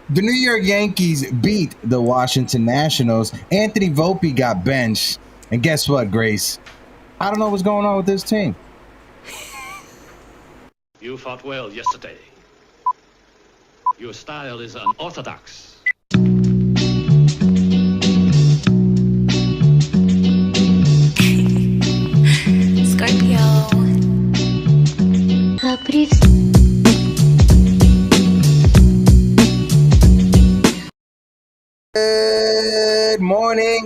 The New York Yankees beat the Washington Nationals. Anthony Volpe got benched. And guess what, Grace? I don't know what's going on with this team. You fought well yesterday. Your style is unorthodox. Scorpio.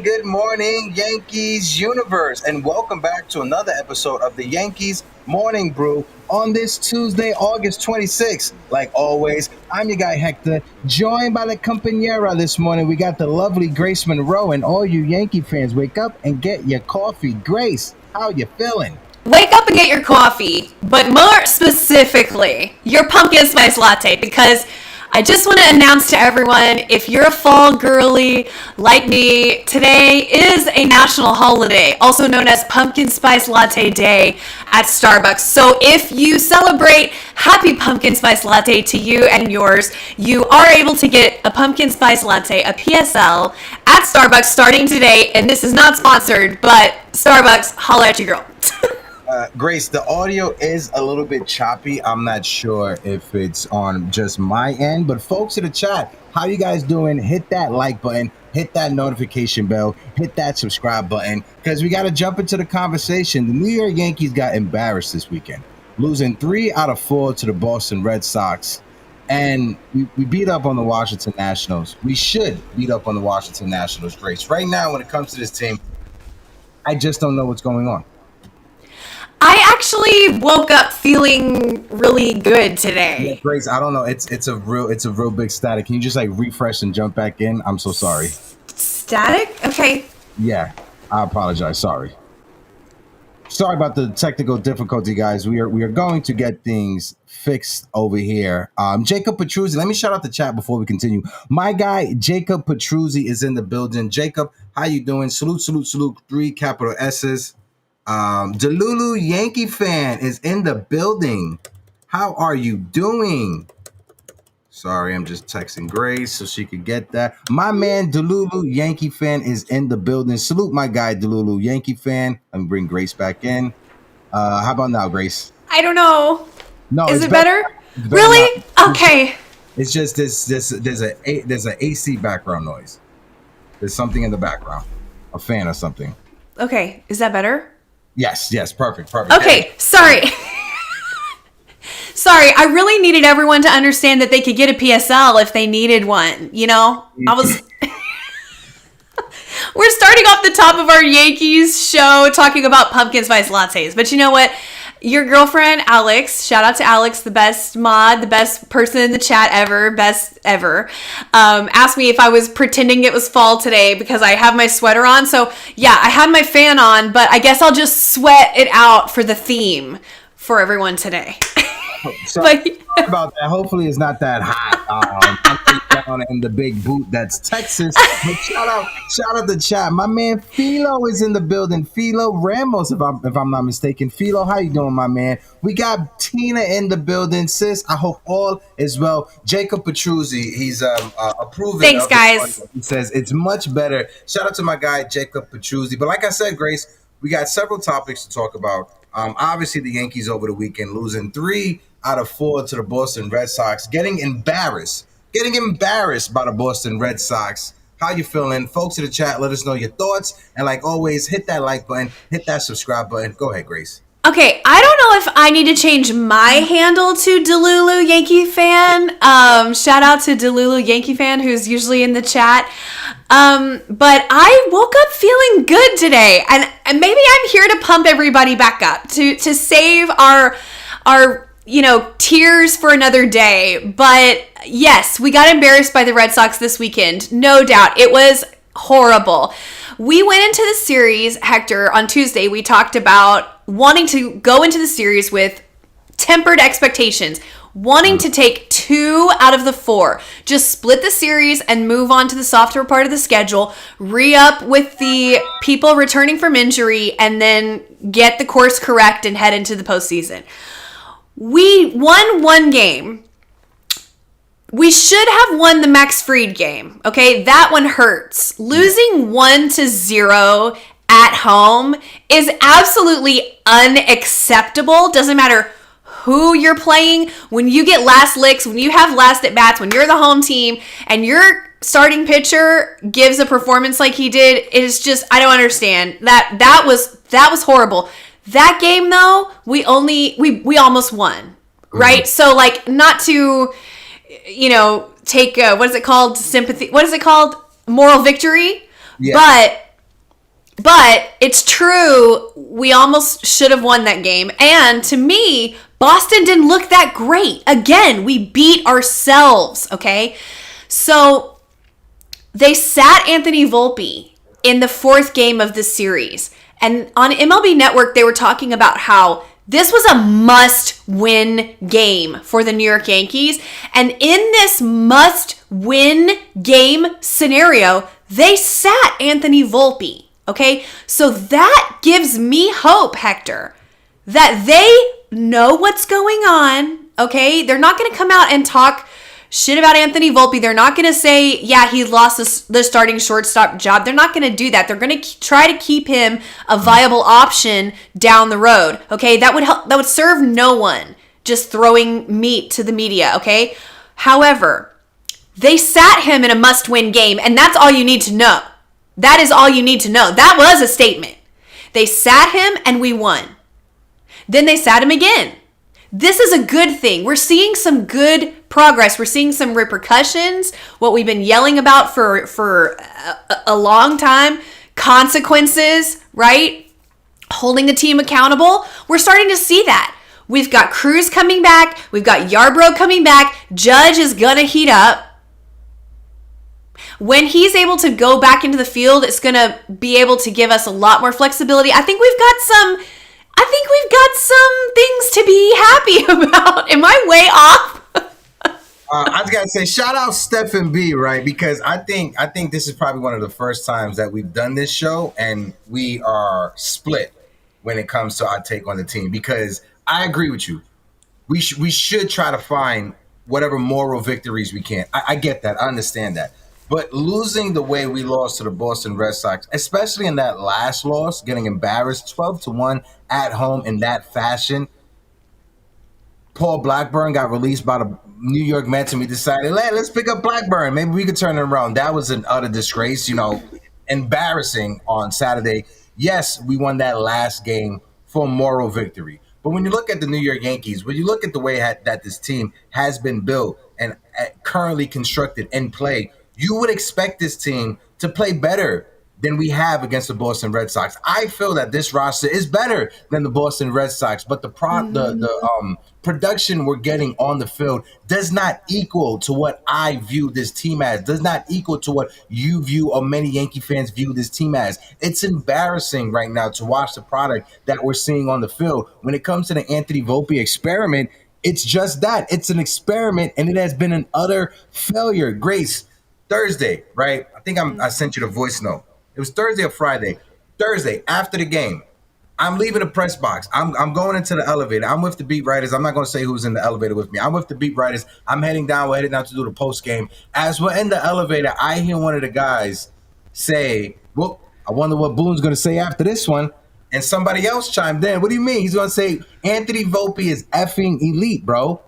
Good morning, Yankees universe, and welcome back to another episode of the Yankees Morning Brew on this Tuesday, August 26th. Like always, I'm your guy Hector, joined by the compañera this morning. We got the lovely Grace Monroe, and all you Yankee fans, wake up and get your coffee. Grace, how you feeling? Wake up and get your coffee, but more specifically, your pumpkin spice latte, because I just want to announce to everyone, if you're a fall girly like me, today is a national holiday, also known as Pumpkin Spice Latte Day at Starbucks. So if you celebrate, happy Pumpkin Spice Latte to you and yours. You are able to get a Pumpkin Spice Latte, a PSL, at Starbucks starting today. And this is not sponsored, but Starbucks, holla at your girl. Grace, the audio is a little bit choppy. I'm not sure if it's on just my end, but folks in the chat, how you guys doing? Hit that like button, hit that notification bell, hit that subscribe button, because we got to jump into the conversation. The New York Yankees got embarrassed this weekend, losing 3 out of 4 to the Boston Red Sox, and we beat up on the Washington Nationals. We should beat up on the Washington Nationals, Grace. Right now, when it comes to this team, I just don't know what's going on. I actually woke up feeling really good today. Yeah, Grace, I don't know. It's a real big static. Can you just like refresh and jump back in? I'm so sorry. Static? Okay. Yeah, I apologize. Sorry about the technical difficulty, guys. We are going to get things fixed over here. Jacob Petruzzi, let me shout out the chat before we continue. My guy Jacob Petruzzi is in the building. Jacob, how you doing? Salute, 3 capital S's. Delulu Yankee fan is in the building. How are you doing? Sorry, I'm just texting Grace so she could get that. My man Delulu Yankee fan is in the building. Salute my guy Delulu Yankee fan. Let me bring Grace back in. How about now, Grace? I don't know. No, is it better? Really? Now. Okay. It's just there's an AC background noise. There's something in the background, a fan or something. Okay, is that better? Yes, perfect. Okay, sorry. Sorry, I really needed everyone to understand that they could get a PSL if they needed one, you know? We're starting off the top of our Yankees show talking about pumpkin spice lattes, but you know what? Your girlfriend, Alex, shout out to Alex, the best mod, the best person in the chat ever, best ever, asked me if I was pretending it was fall today because I have my sweater on. So yeah, I had my fan on, but I guess I'll just sweat it out for the theme for everyone today. Sorry about that. Hopefully it's not that hot. I'm down in the big boot that's Texas. But shout out the chat. My man Philo is in the building. Philo Ramos, if I'm not mistaken. Philo, how you doing, my man? We got Tina in the building. Sis, I hope all is well. Jacob Petruzzi, he's approving. Thanks, guys. He says it's much better. Shout out to my guy Jacob Petruzzi. But like I said, Grace, we got several topics to talk about. Obviously, the Yankees over the weekend losing 3 out of 4 to the Boston Red Sox, getting embarrassed by the Boston Red Sox. How you feeling? Folks in the chat, let us know your thoughts. And like always, hit that like button, hit that subscribe button. Go ahead, Grace. Okay, I don't know if I need to change my handle to Delulu Yankee fan. Shout out to Delulu Yankee fan, who's usually in the chat. But I woke up feeling good today, and maybe I'm here to pump everybody back up to save our tears for another day. But yes, we got embarrassed by the Red Sox this weekend, no doubt. It was horrible. We went into the series, Hector, on Tuesday. We talked about wanting to go into the series with tempered expectations, wanting to take 2 out of the 4, just split the series and move on to the softer part of the schedule, re-up with the people returning from injury, and then get the course correct and head into the postseason. We won 1 game. We should have won the Max Fried game. Okay, that one hurts. Losing 1-0 at home is absolutely unacceptable. Doesn't matter who you're playing. When you get last licks, when you have last at bats, when you're the home team and your starting pitcher gives a performance like he did, it is just, I don't understand. That was horrible. That game though, we almost won. Right? So like, not to, take what is it called? Sympathy. What is it called? Moral victory. Yeah. But it's true. We almost should have won that game. And to me, Boston didn't look that great. Again, we beat ourselves. Okay. So they sat Anthony Volpe in the 4th game of the series. And on MLB Network, they were talking about how this was a must-win game for the New York Yankees. And in this must-win game scenario, they sat Anthony Volpe. Okay? So that gives me hope, Hector, that they know what's going on. Okay? They're not going to come out and talk shit about Anthony Volpe. They're not going to say, yeah, he lost the starting shortstop job. They're not going to do that. They're going to try to keep him a viable option down the road. Okay, that would help. That would serve no one. Just throwing meat to the media. Okay. However, they sat him in a must-win game, and that's all you need to know. That is all you need to know. That was a statement. They sat him, and we won. Then they sat him again. This is a good thing. We're seeing some good progress. We're seeing some repercussions. What we've been yelling about for a long time. Consequences, right? Holding the team accountable. We're starting to see that. We've got Cruz coming back. We've got Yarbrough coming back. Judge is going to heat up. When he's able to go back into the field, it's going to be able to give us a lot more flexibility. I think we've got some things to be happy about. Am I way off? I was gotta say, shout out Stephen B, right? Because I think this is probably one of the first times that we've done this show, and we are split when it comes to our take on the team. Because I agree with you, we should try to find whatever moral victories we can. I get that, I understand that. But losing the way we lost to the Boston Red Sox, especially in that last loss, getting embarrassed 12-1 at home in that fashion. Paul Blackburn got released by the New York Mets, and we decided, let's pick up Blackburn. Maybe we could turn it around. That was an utter disgrace, embarrassing on Saturday. Yes, we won that last game for moral victory. But when you look at the New York Yankees, when you look at the way that this team has been built and currently constructed and played, you would expect this team to play better than we have against the Boston Red Sox. I feel that this roster is better than the Boston Red Sox, but the production we're getting on the field does not equal to what I view this team as, does not equal to what you view or many Yankee fans view this team as. It's embarrassing right now to watch the product that we're seeing on the field. When it comes to the Anthony Volpe experiment, it's just that. It's an experiment, and it has been an utter failure. Grace, Thursday, right? I think I sent you the voice note. It was Thursday or Friday. Thursday, after the game, I'm leaving the press box. I'm going into the elevator. I'm with the beat writers. I'm not going to say who's in the elevator with me. I'm with the beat writers. I'm heading down. We're heading down to do the post game. As we're in the elevator, I hear one of the guys say, well, I wonder what Boone's going to say after this one. And somebody else chimed in. What do you mean? He's going to say, Anthony Volpe is effing elite, bro.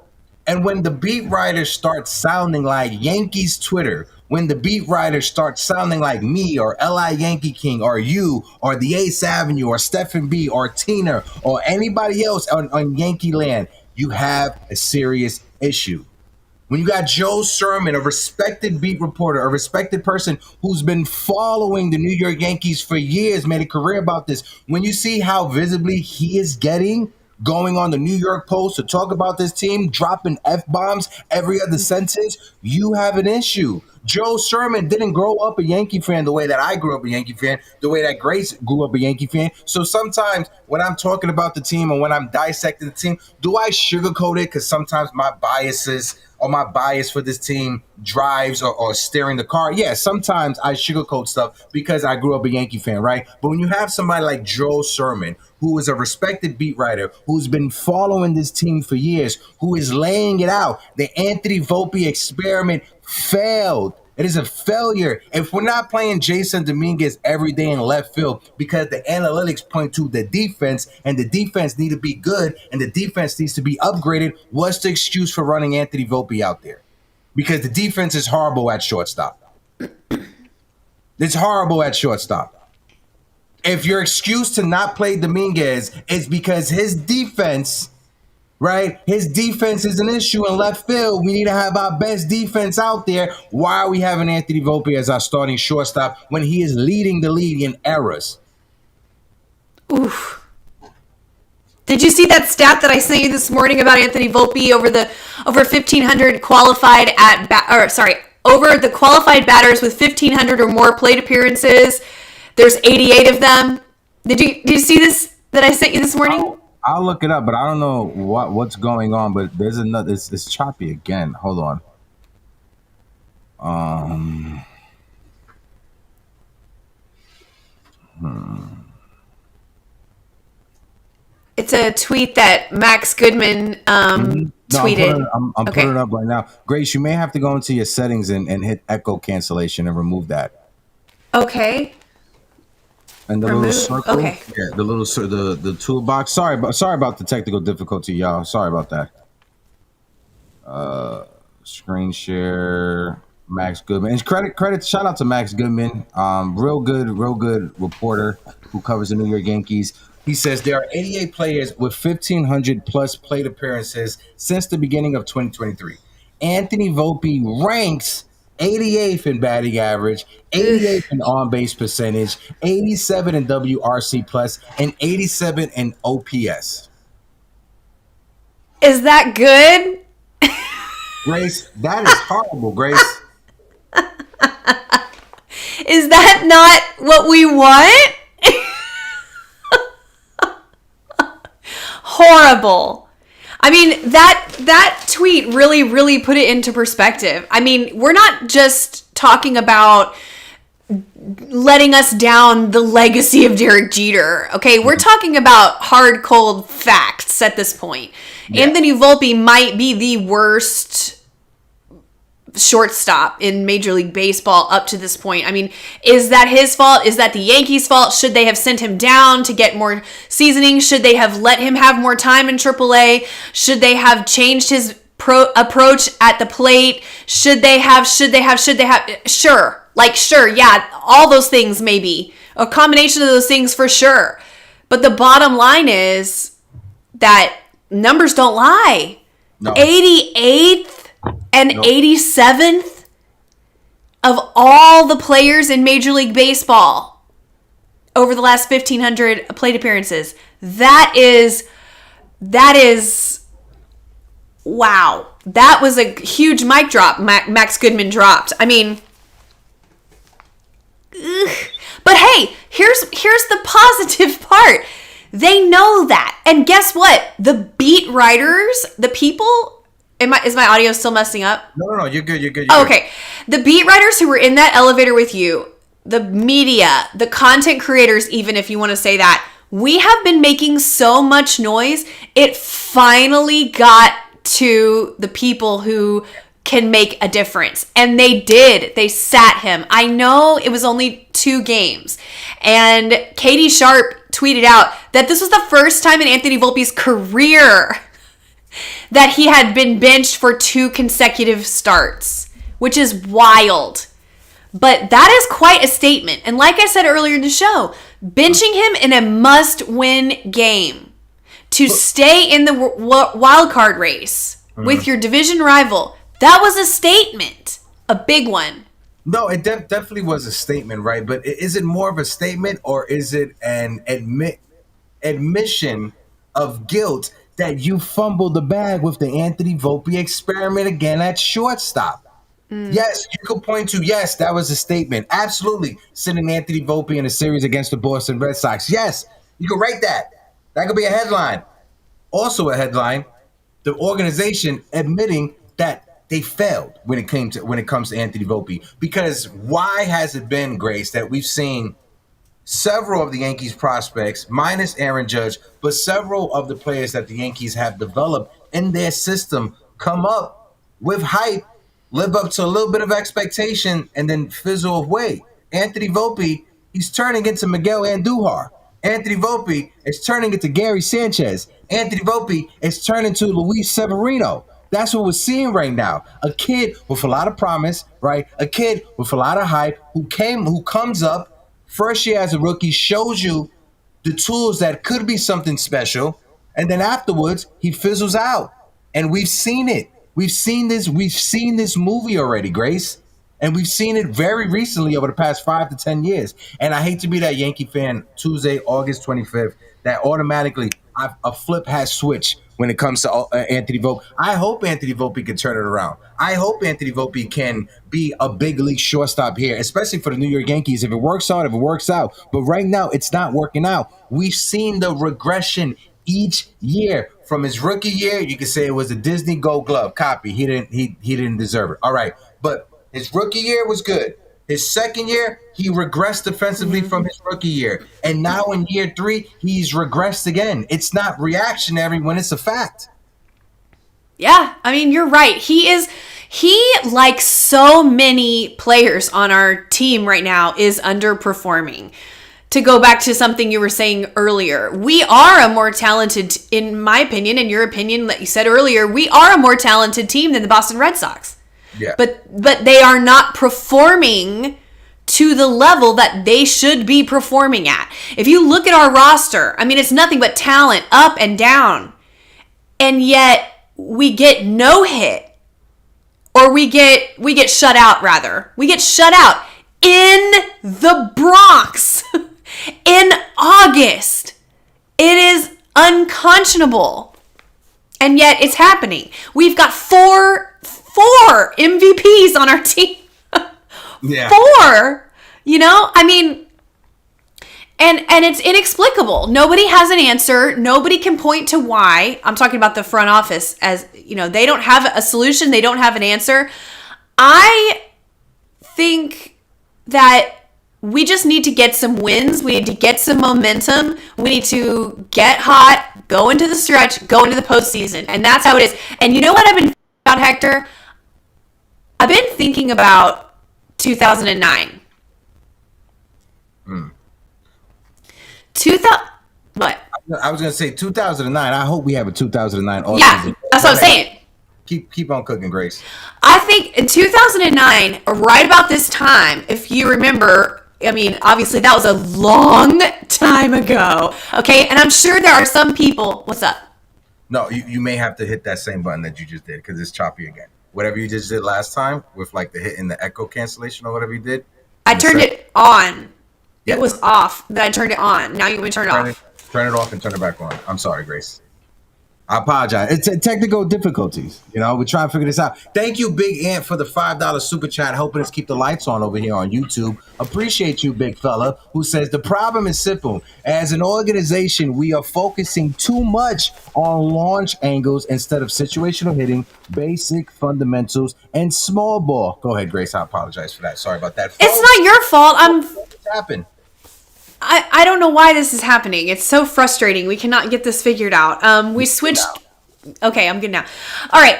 And when the beat writers start sounding like Yankees Twitter, when the beat writers start sounding like me or L.I. Yankee King or you or the Ace Avenue or Stephen B or Tina or anybody else on Yankee land, you have a serious issue. When you got Joe Sherman, a respected beat reporter, a respected person who's been following the New York Yankees for years, made a career about this, when you see how visibly he is going on the New York Post to talk about this team, dropping F-bombs every other sentence, you have an issue. Joe Sherman didn't grow up a Yankee fan the way that I grew up a Yankee fan, the way that Grace grew up a Yankee fan. So sometimes when I'm talking about the team and when I'm dissecting the team, do I sugarcoat it? Because sometimes my biases or my bias for this team drives or steering the car. Yeah, sometimes I sugarcoat stuff because I grew up a Yankee fan, right? But when you have somebody like Joe Sherman, who is a respected beat writer, who's been following this team for years, who is laying it out. The Anthony Volpe experiment failed. It is a failure. If we're not playing Jason Dominguez every day in left field because the analytics point to the defense and the defense need to be good and the defense needs to be upgraded, what's the excuse for running Anthony Volpe out there? Because the defense is horrible at shortstop. It's horrible at shortstop. If your excuse to not play Dominguez is because his defense, right? His defense is an issue in left field. We need to have our best defense out there. Why are we having Anthony Volpe as our starting shortstop when he is leading the league in errors? Oof. Did you see that stat that I sent you this morning about Anthony Volpe over 1,500 qualified over the qualified batters with 1,500 or more plate appearances? There's 88 of them. Did you see this that I sent you this morning? I'll look it up, but I don't know what's going on. But there's another. It's choppy again. Hold on. It's a tweet that Max Goodman tweeted. I'm putting it up right now. Grace, you may have to go into your settings and hit echo cancellation and remove that. Okay. And the little circle, okay. Yeah, the toolbox. Sorry about the technical difficulty, y'all. Sorry about that. Screen share, Max Goodman. And credit, shout out to Max Goodman. Real good reporter who covers the New York Yankees. He says there are 88 players with 1,500 plus plate appearances since the beginning of 2023. Anthony Volpe ranks 88th in batting average, 88th in on-base percentage, 87 in WRC plus, and 87 in OPS. Is that good? Grace, that is horrible, Grace. Is that not what we want? Horrible. I mean, that tweet really put it into perspective. I mean, we're not just talking about letting us down the legacy of Derek Jeter. Okay, we're talking about hard, cold facts at this point. Yeah. Anthony Volpe might be the worst shortstop in Major League Baseball up to this point. I mean, is that his fault? Is that the Yankees' fault? Should they have sent him down to get more seasoning? Should they have let him have more time in AAA? Should they have changed his approach at the plate? Should they have? Sure. Yeah, all those things maybe. A combination of those things for sure. But the bottom line is that numbers don't lie. No. 88th and 87th of all the players in Major League Baseball over the last 1,500 plate appearances. That is wow. That was a huge mic drop Max Goodman dropped. I mean, but hey, here's the positive part. They know that. And guess what? The beat writers, the people... Is my audio still messing up? No, you're good. Okay. The beat writers who were in that elevator with you, the media, the content creators, even if you want to say that, we have been making so much noise. It finally got to the people who can make a difference. And they did. They sat him. I know it was only 2 games. And Katie Sharp tweeted out that this was the first time in Anthony Volpe's career that he had been benched for 2 consecutive starts, which is wild. But that is quite a statement. And like I said earlier in the show, benching him in a must-win game to stay in the wild card race with your division rival, that was a statement, a big one. No, it definitely was a statement, right? But is it more of a statement or is it an admission of guilt that you fumbled the bag with the Anthony Volpe experiment again at shortstop? Yes, you could point to, yes, that was a statement. Absolutely. Sending Anthony Volpe in a series against the Boston Red Sox. Yes, you could write that. That could be a headline. Also a headline, the organization admitting that they failed when it comes to Anthony Volpe. Because why has it been, Grace, that we've seen several of the Yankees prospects, minus Aaron Judge, but several of the players that the Yankees have developed in their system come up with hype, live up to a little bit of expectation, and then fizzle away. Anthony Volpe, he's turning into Miguel Andujar. Anthony Volpe is turning into Gary Sanchez. Anthony Volpe is turning to Luis Severino. That's what we're seeing right now. A kid with a lot of promise, right? A kid with a lot of hype who comes up first year as a rookie, shows you the tools that could be something special, and then afterwards he fizzles out. And we've seen it. We've seen this movie already, Grace. And we've seen it very recently over the past 5 to 10 years. And I hate to be that Yankee fan Tuesday, August 25th, that automatically a flip has switched when it comes to Anthony Volpe. I hope Anthony Volpe can turn it around. I hope Anthony Volpe can be a big league shortstop here, especially for the New York Yankees. If it works out, if it works out. But right now, it's not working out. We've seen the regression each year. From his rookie year, you can say it was a Disney Gold Glove copy. He didn't deserve it. All right, but his rookie year was good. His second year, he regressed defensively from his rookie year. And now in year 3, he's regressed again. It's not reactionary when it's a fact. Yeah, I mean, you're right. He, like so many players on our team right now, is underperforming. To go back to something you were saying earlier, we are a more talented, in my opinion, in your opinion, that you said earlier, we are a more talented team than the Boston Red Sox. Yeah. But they are not performing to the level that they should be performing at. If you look at our roster, I mean, it's nothing but talent up and down. And yet we get no hit, or we get shut out rather. We get shut out in the Bronx in August. It is unconscionable. And yet it's happening. We've got four MVPs on our team. Yeah. 4, I mean, and it's inexplicable. Nobody has an answer. Nobody can point to why. I'm talking about the front office, as they don't have a solution. They don't have an answer. I think that we just need to get some wins. We need to get some momentum. We need to get hot, go into the stretch, go into the postseason. And that's how it is. And you know what I've been about, Hector? I've been thinking about 2009. 2000, what? I was going to say 2009. I hope we have a 2009 offseason. Yeah, that's what I'm saying. Keep on cooking, Grace. I think in 2009, right about this time, if you remember, I mean, obviously that was a long time ago, okay? And I'm sure there are some people. What's up? No, you may have to hit that same button that you just did because it's choppy again. Whatever you just did last time with like the hit and the echo cancellation or whatever you did. I turned it on. Yeah. It was off. Then I turned it on. Now you want me to turn it off. Turn it off and turn it back on. I'm sorry, Grace. I apologize. It's technical difficulties. We're trying to figure this out. Thank you, Big Ant, for the $5 super chat, helping us keep the lights on over here on YouTube. Appreciate you, big fella, who says the problem is simple. As an organization, we are focusing too much on launch angles instead of situational hitting, basic fundamentals, and small ball. Go ahead, Grace. I apologize for that. Sorry about that. It's not your fault. What's happened? I don't know why this is happening. It's so frustrating. We cannot get this figured out. We switched. Okay, I'm good now. All right.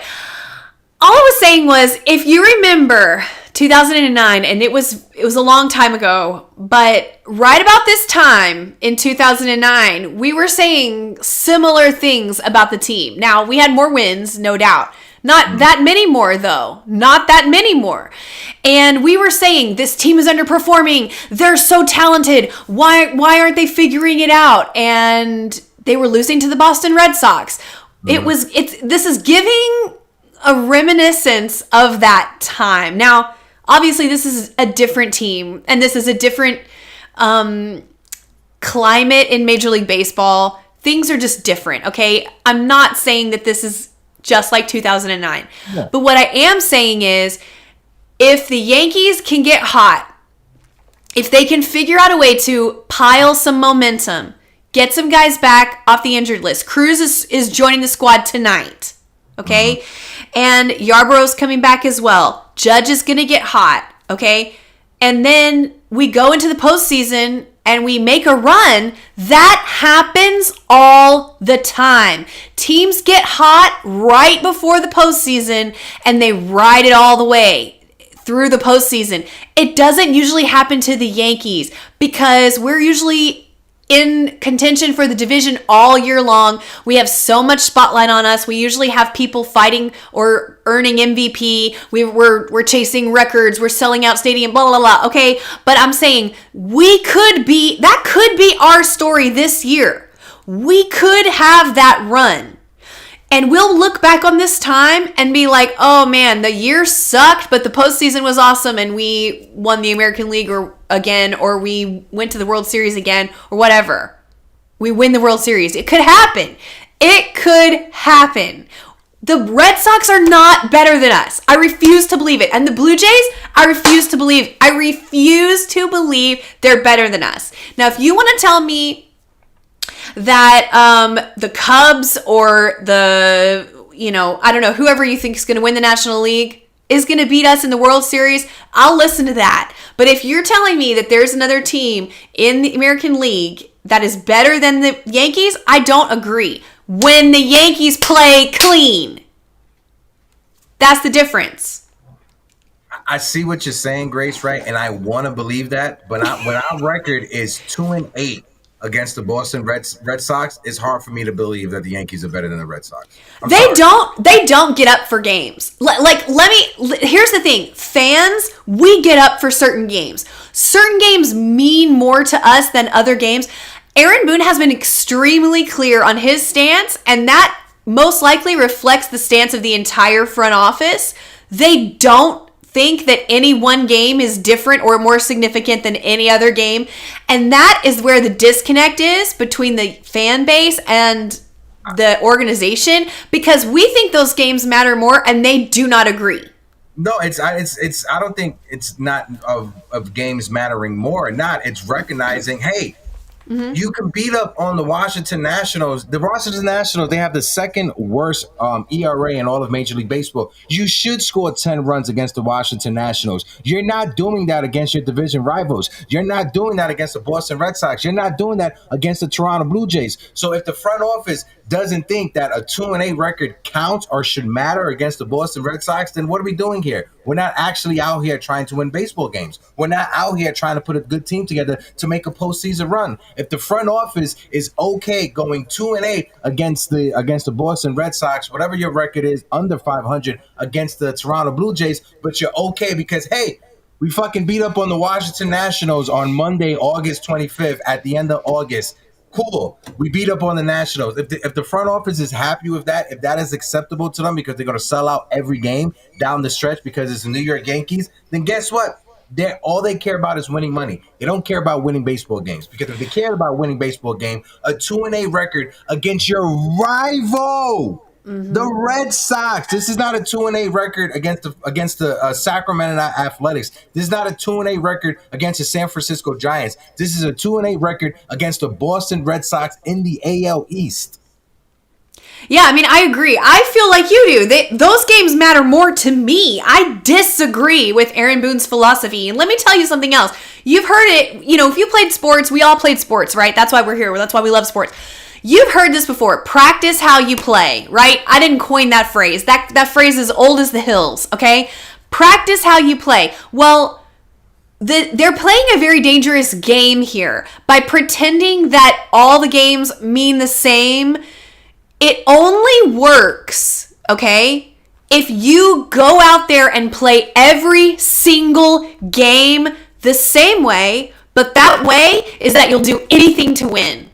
All I was saying was, if you remember 2009, and it was a long time ago, but right about this time in 2009, we were saying similar things about the team. Now, we had more wins, no doubt. Not that many more, though. Not that many more. And we were saying, this team is underperforming. They're so talented. Why aren't they figuring it out? And they were losing to the Boston Red Sox. This is giving a reminiscence of that time. Now, obviously, this is a different team, and this is a different climate in Major League Baseball. Things are just different, okay? I'm not saying that this is just like 2009. Yeah. But what I am saying is, if the Yankees can get hot, if they can figure out a way to pile some momentum, get some guys back off the injured list. Cruz is joining the squad tonight, okay? Mm-hmm. And Yarborough's coming back as well. Judge is going to get hot, okay? And then we go into the postseason and we make a run, that happens all the time. Teams get hot right before the postseason and they ride it all the way through the postseason. It doesn't usually happen to the Yankees because we're usually in contention for the division all year long. We have so much spotlight on us. We usually have people fighting or earning MVP. We're chasing records. We're selling out stadium, blah, blah, blah. Okay, but I'm saying that could be our story this year. We could have that run. And we'll look back on this time and be like, oh man, the year sucked, but the postseason was awesome and we won the American League or we went to the World Series again, or whatever. We win the World Series. It could happen. It could happen. The Red Sox are not better than us. I refuse to believe it. And the Blue Jays, I refuse to believe they're better than us. Now, if you want to tell me that the Cubs or I don't know, whoever you think is going to win the National League is going to beat us in the World Series, I'll listen to that. But if you're telling me that there's another team in the American League that is better than the Yankees, I don't agree. When the Yankees play clean, that's the difference. I see what you're saying, Grace, right? And I want to believe that, but when our record is 2-8 against the Boston Red Sox, it's hard for me to believe that the Yankees are better than the Red Sox. They don't get up for games. Here's the thing. Fans, we get up for certain games. Certain games mean more to us than other games. Aaron Boone has been extremely clear on his stance, and that most likely reflects the stance of the entire front office. They don't think that any one game is different or more significant than any other game. And that is where the disconnect is between the fan base and the organization, because we think those games matter more and they do not agree. No, I don't think it's not of games mattering more or not. It's recognizing, hey, you can beat up on the Washington Nationals. The Washington Nationals, they have the second worst ERA in all of Major League Baseball. You should score 10 runs against the Washington Nationals. You're not doing that against your division rivals. You're not doing that against the Boston Red Sox. You're not doing that against the Toronto Blue Jays. So if the front office doesn't think that a 2-8 record counts or should matter against the Boston Red Sox, then what are we doing here? We're not actually out here trying to win baseball games. We're not out here trying to put a good team together to make a postseason run. If the front office is okay going 2-8 against the Boston Red Sox, whatever your record is, under 500 against the Toronto Blue Jays, but you're okay because, hey, we fucking beat up on the Washington Nationals on Monday, August 25th at the end of August. Cool. We beat up on the Nationals. If the front office is happy with that, if that is acceptable to them because they're going to sell out every game down the stretch because it's the New York Yankees, then guess what? All they care about is winning money. They don't care about winning baseball games, because if they cared about winning baseball game, a 2-8 record against your rival, the Red Sox. This is not a 2-8 record against the Sacramento Athletics. This is not a 2-8 record against the San Francisco Giants. This is a 2-8 record against the Boston Red Sox in the AL East. Yeah, I mean, I agree. I feel like you do. Those games matter more to me. I disagree with Aaron Boone's philosophy. And let me tell you something else. You've heard it. You know, if you played sports, we all played sports, right? That's why we're here. That's why we love sports. You've heard this before. Practice how you play, right? I didn't coin that phrase. That phrase is old as the hills, okay? Practice how you play. Well, they're playing a very dangerous game here. By pretending that all the games mean the same, it only works, okay, if you go out there and play every single game the same way, but that way is that you'll do anything to win.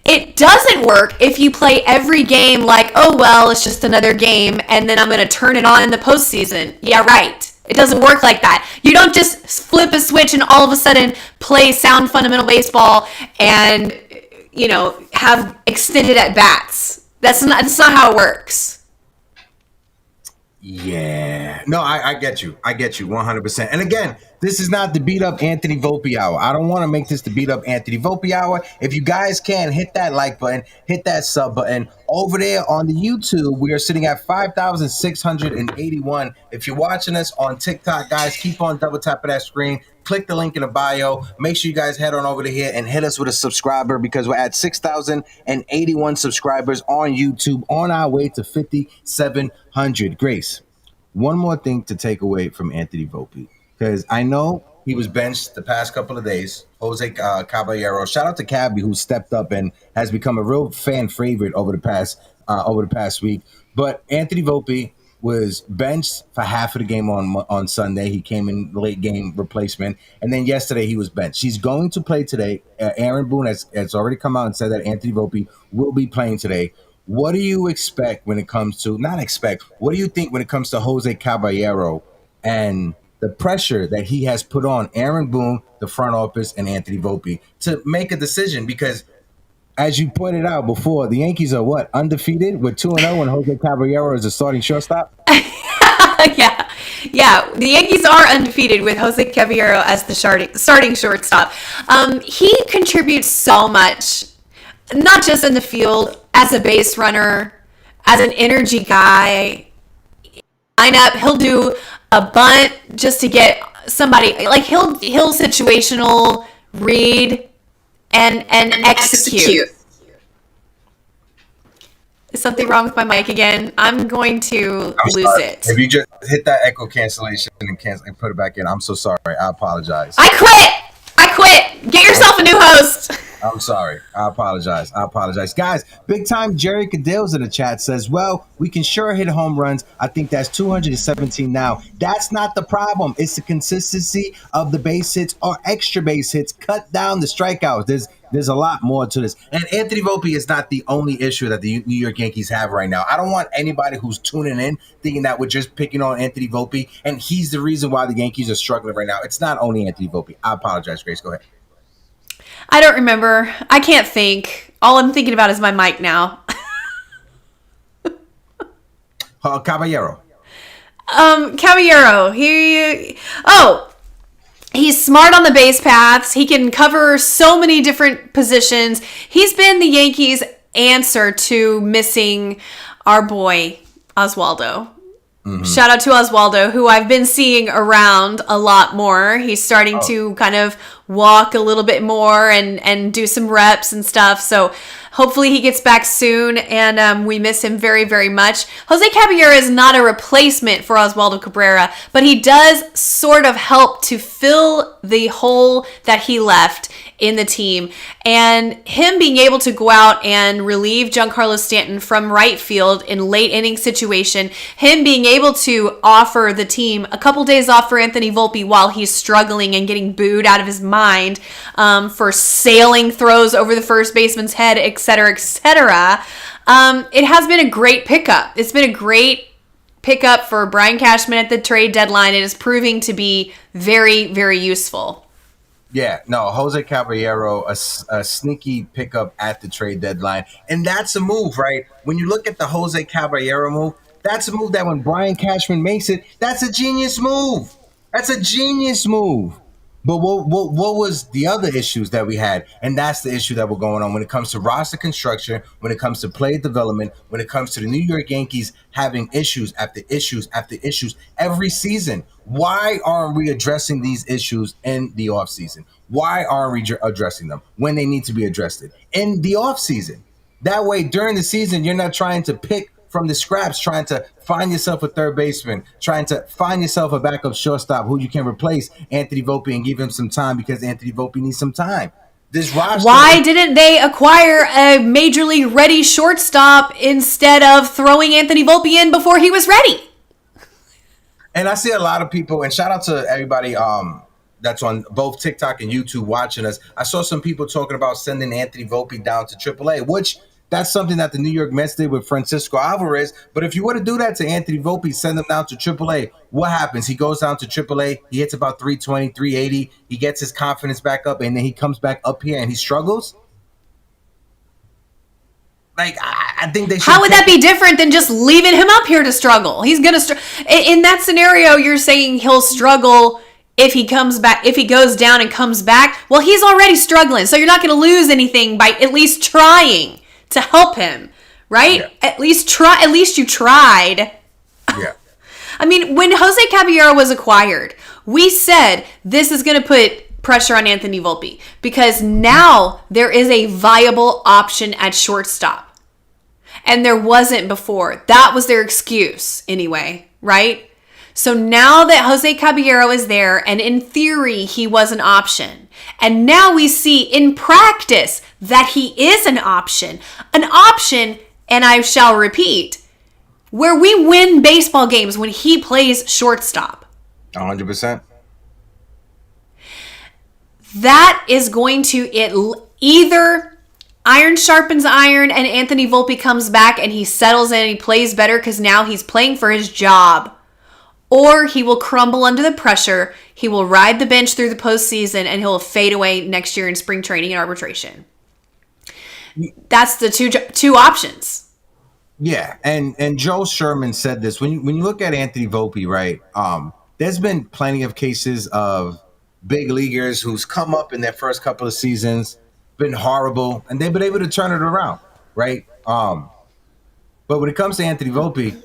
It doesn't work if you play every game like, oh, well, it's just another game, and then I'm going to turn it on in the postseason. Yeah, right. It doesn't work like that. You don't just flip a switch and all of a sudden play sound fundamental baseball and, you know, have extended at bats. That's not how it works. Yeah. No, I get you. I get you 100%. And again, this is not the beat up Anthony Volpe hour. I don't want to make this the beat up Anthony Volpe hour. If you guys can, hit that like button, hit that sub button. Over there on the YouTube, we are sitting at 5,681. If you're watching us on TikTok, guys, keep on double tapping that screen. click the link in the bio. Make sure you guys head on over to here and hit us with a subscriber because we're at 6,081 subscribers on YouTube, on our way to 5,700. Grace, one more thing to take away from Anthony Volpe, because I know he was benched the past couple of days. Jose Caballero. Shout out to Cabby, who stepped up and has become a real fan favorite over the past week. But Anthony Volpe was benched for half of the game on Sunday. He came in late game replacement, and then yesterday he was benched. He's going to play today. Aaron Boone has already come out and said that Anthony Volpe will be playing today. What do you expect when it comes to what do you think when it comes to Jose Caballero and the pressure that he has put on Aaron Boone, the front office, and Anthony Volpe to make a decision? Because as you pointed out before, the Yankees are undefeated with 2-0 and Jose Caballero is the starting shortstop? Yeah. The Yankees are undefeated with Jose Caballero as the starting shortstop. He contributes so much, not just in the field, as a base runner, as an energy guy. Lineup, he'll do a bunt just to get somebody, like he'll situational read and execute. Is something wrong with my mic again? I'm going to lose it. If you just hit that echo cancellation and put it back in, I'm so sorry. I apologize. I quit. Get yourself a new host. I'm sorry. I apologize. Guys, big time Jerry Cadill's in the chat says, well, we can sure hit home runs. I think that's 217 now. That's not the problem. It's the consistency of the base hits or extra base hits. Cut down the strikeouts. There's a lot more to this. And Anthony Volpe is not the only issue that the New York Yankees have right now. I don't want anybody who's tuning in thinking that we're just picking on Anthony Volpe and he's the reason why the Yankees are struggling right now. It's not only Anthony Volpe. I apologize, Grace. Go ahead. I don't remember. I can't think. All I'm thinking about is my mic now. Caballero. Caballero. He's smart on the base paths. He can cover so many different positions. He's been the Yankees' answer to missing our boy, Oswaldo. Mm-hmm. Shout out to Oswaldo, who I've been seeing around a lot more. He's starting to kind of walk a little bit more and do some reps and stuff. So hopefully he gets back soon, and we miss him very, very much. Jose Caballero is not a replacement for Oswaldo Cabrera, but he does sort of help to fill the hole that he left in the team. And him being able to go out and relieve Giancarlo Stanton from right field in late inning situation, him being able to offer the team a couple days off for Anthony Volpe while he's struggling and getting booed out of his mind for sailing throws over the first baseman's head, etc., etc. It has been a great pickup. It's been a great pickup for Brian Cashman at the trade deadline. It is proving to be very, very useful. Yeah, no, Jose Caballero, a sneaky pickup at the trade deadline. And that's a move, right? When you look at the Jose Caballero move, that's a move that when Brian Cashman makes it, that's a genius move. That's a genius move. But what was the other issues that we had? And that's the issue that we're going on when it comes to roster construction, when it comes to player development, when it comes to the New York Yankees having issues after issues after issues every season. Why aren't we addressing these issues in the offseason? Why aren't we addressing them when they need to be addressed in the offseason? That way, during the season, you're not trying to pick from the scraps, trying to find yourself a third baseman, trying to find yourself a backup shortstop who you can replace Anthony Volpe and give him some time because Anthony Volpe needs some time. This roster. Why didn't they acquire a major league ready shortstop instead of throwing Anthony Volpe in before he was ready? And I see a lot of people, and shout out to everybody that's on both TikTok and YouTube watching us. I saw some people talking about sending Anthony Volpe down to AAA, which that's something that the New York Mets did with Francisco Alvarez. But if you were to do that to Anthony Volpe, send him down to AAA, what happens? He goes down to AAA, he hits about 320, 380, he gets his confidence back up, and then he comes back up here and he struggles? Like, I think they should. How would that be different than just leaving him up here to struggle? He's going to in that scenario, you're saying he'll struggle if he comes back, if he goes down and comes back. Well, he's already struggling, so you're not going to lose anything by at least trying to help him, right? Yeah. At least you tried. Yeah. I mean, when Jose Caballero was acquired, We said this is going to put pressure on Anthony Volpe because now there is a viable option at shortstop. And there wasn't before. That was their excuse anyway, right? So now that Jose Caballero is there, and in theory, he was an option. And now we see in practice that he is an option, and I shall repeat, where we win baseball games when he plays shortstop. 100%. That is going to either iron sharpens iron and Anthony Volpe comes back and he settles in and he plays better because now he's playing for his job. Or he will crumble under the pressure. He will ride the bench through the postseason and he'll fade away next year in spring training and arbitration. That's the two options. Yeah, and Joe Sherman said this. When you look at Anthony Volpe, right, there's been plenty of cases of big leaguers who's come up in their first couple of seasons, been horrible, and they've been able to turn it around, right? But when it comes to Anthony Volpe,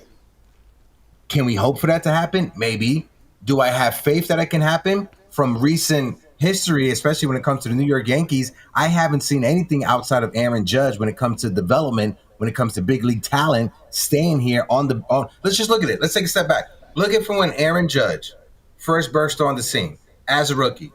can we hope for that to happen? Maybe. Do I have faith that it can happen? From recent history, especially when it comes to the New York Yankees, I haven't seen anything outside of Aaron Judge when it comes to development, when it comes to big league talent, staying here let's just look at it. Let's take a step back. Look at from when Aaron Judge first burst on the scene as a rookie.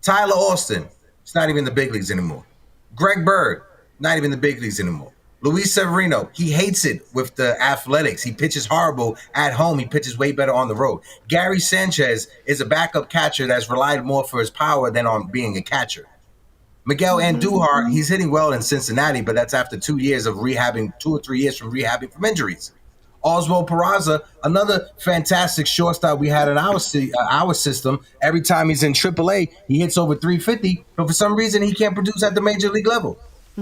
Tyler Austin, it's not even in the big leagues anymore. Greg Bird, not even in the big leagues anymore. Luis Severino, he hates it with the athletics. He pitches horrible at home. He pitches way better on the road. Gary Sanchez is a backup catcher that's relied more for his power than on being a catcher. Miguel Andujar, he's hitting well in Cincinnati, but that's after 2 years of rehabbing, 2 or 3 years from rehabbing from injuries. Oswald Peraza, another fantastic shortstop we had in our system. Every time he's in AAA, he hits over 350, but for some reason he can't produce at the major league level.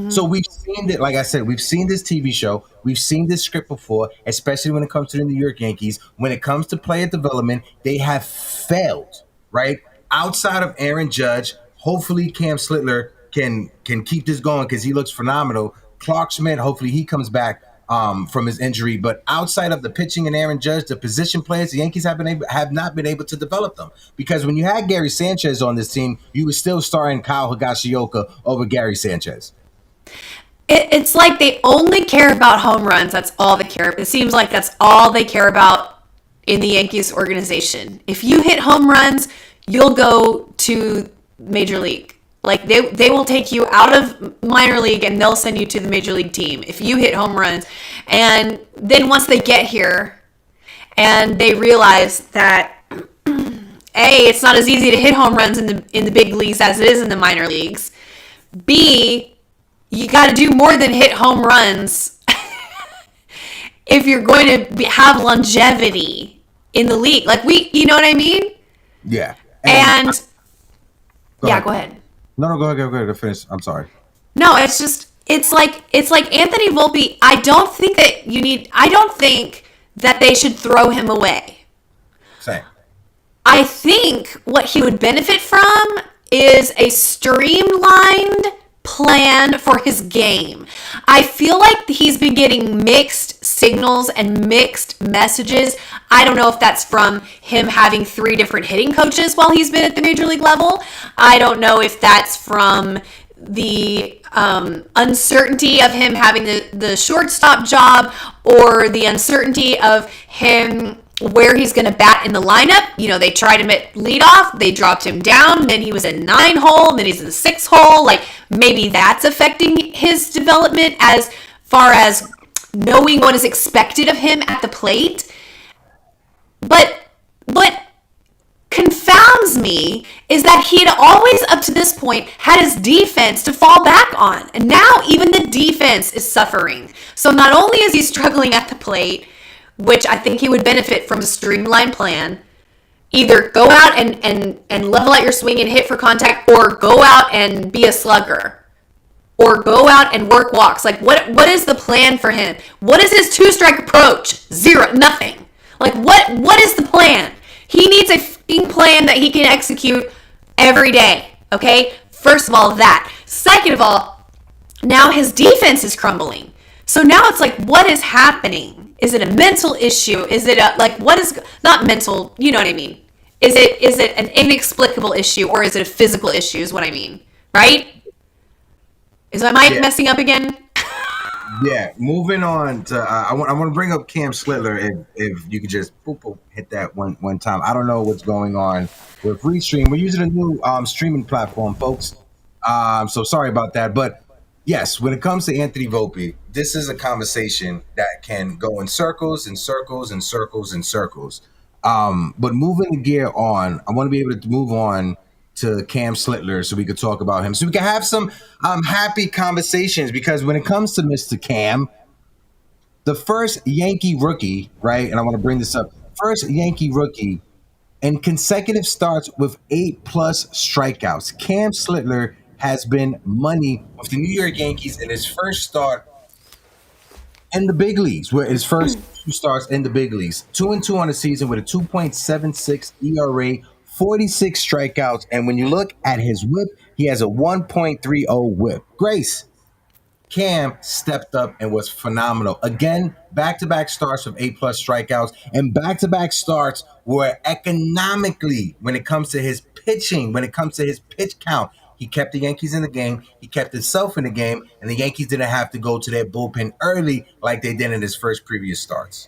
So we've seen it, like I said, we've seen this TV show, we've seen this script before, especially when it comes to the New York Yankees. When it comes to player development, they have failed, right? Outside of Aaron Judge, hopefully Cam Slittler can keep this going because he looks phenomenal. Clark Schmidt, hopefully he comes back from his injury. But outside of the pitching and Aaron Judge, the position players, the Yankees have not been able to develop them. Because when you had Gary Sanchez on this team, you were still starting Kyle Higashioka over Gary Sanchez. It's like they only care about home runs. That's all they care about. It seems like that's all they care about in the Yankees organization. If you hit home runs, you'll go to Major League. Like they will take you out of minor league and they'll send you to the Major League team if you hit home runs. And then once they get here and they realize that A, it's not as easy to hit home runs in the big leagues as it is in the minor leagues. B, you got to do more than hit home runs if you're going to have longevity in the league. Like you know what I mean? Yeah. And go ahead. No, go ahead. Finish. I'm sorry. No, it's like Anthony Volpe. I don't think that they should throw him away. Same. I think what he would benefit from is a streamlined plan for his game. I feel like he's been getting mixed signals and mixed messages. I don't know if that's from him having 3 different hitting coaches while he's been at the major league level. I don't know if that's from the uncertainty of him having the shortstop job or the uncertainty of him where he's going to bat in the lineup. You know, they tried him at leadoff, they dropped him down, then he was in 9 hole, then he's in the 6 hole. Like maybe that's affecting his development as far as knowing what is expected of him at the plate. But what confounds me is that he had always up to this point had his defense to fall back on. And now even the defense is suffering. So not only is he struggling at the plate, which I think he would benefit from a streamlined plan. Either go out and level out your swing and hit for contact, or go out and be a slugger, or go out and work walks. Like what is the plan for him? What is his 2-strike approach? 0, nothing. Like what is the plan? He needs a f***ing plan that he can execute every day. Okay? First of all, that. Second of all, now his defense is crumbling. So now it's like, what is happening? Is it a mental issue? Is it what is, not mental, you know what I mean? Is it an inexplicable issue, or is it a physical issue? Is what I mean, right? Is my mic messing up again? Yeah, moving on to I want to bring up Cam Slitler if you could just hit that one time. I don't know what's going on with Restream. We're using a new streaming platform, folks. So sorry about that, but yes, when it comes to Anthony Volpe, this is a conversation that can go in circles and circles and circles and circles. But moving the gear on, I want to be able to move on to Cam Slitler so we could talk about him. So we can have some happy conversations, because when it comes to Mr. Cam, the first Yankee rookie, right? And I want to bring this up. First Yankee rookie in consecutive starts with 8+ strikeouts. Cam Slitler has been money with the New York Yankees in his first start in the big leagues, where his first two starts in the big leagues. 2-2 on the season with a 2.76 ERA, 46 strikeouts, and when you look at his whip, he has a 1.30 whip. Grace, Cam stepped up and was phenomenal. Again, back-to-back starts with 8+ strikeouts, and back-to-back starts where economically, when it comes to his pitching, when it comes to his pitch count, he kept the Yankees in the game, he kept himself in the game, and the Yankees didn't have to go to their bullpen early like they did in his first previous starts.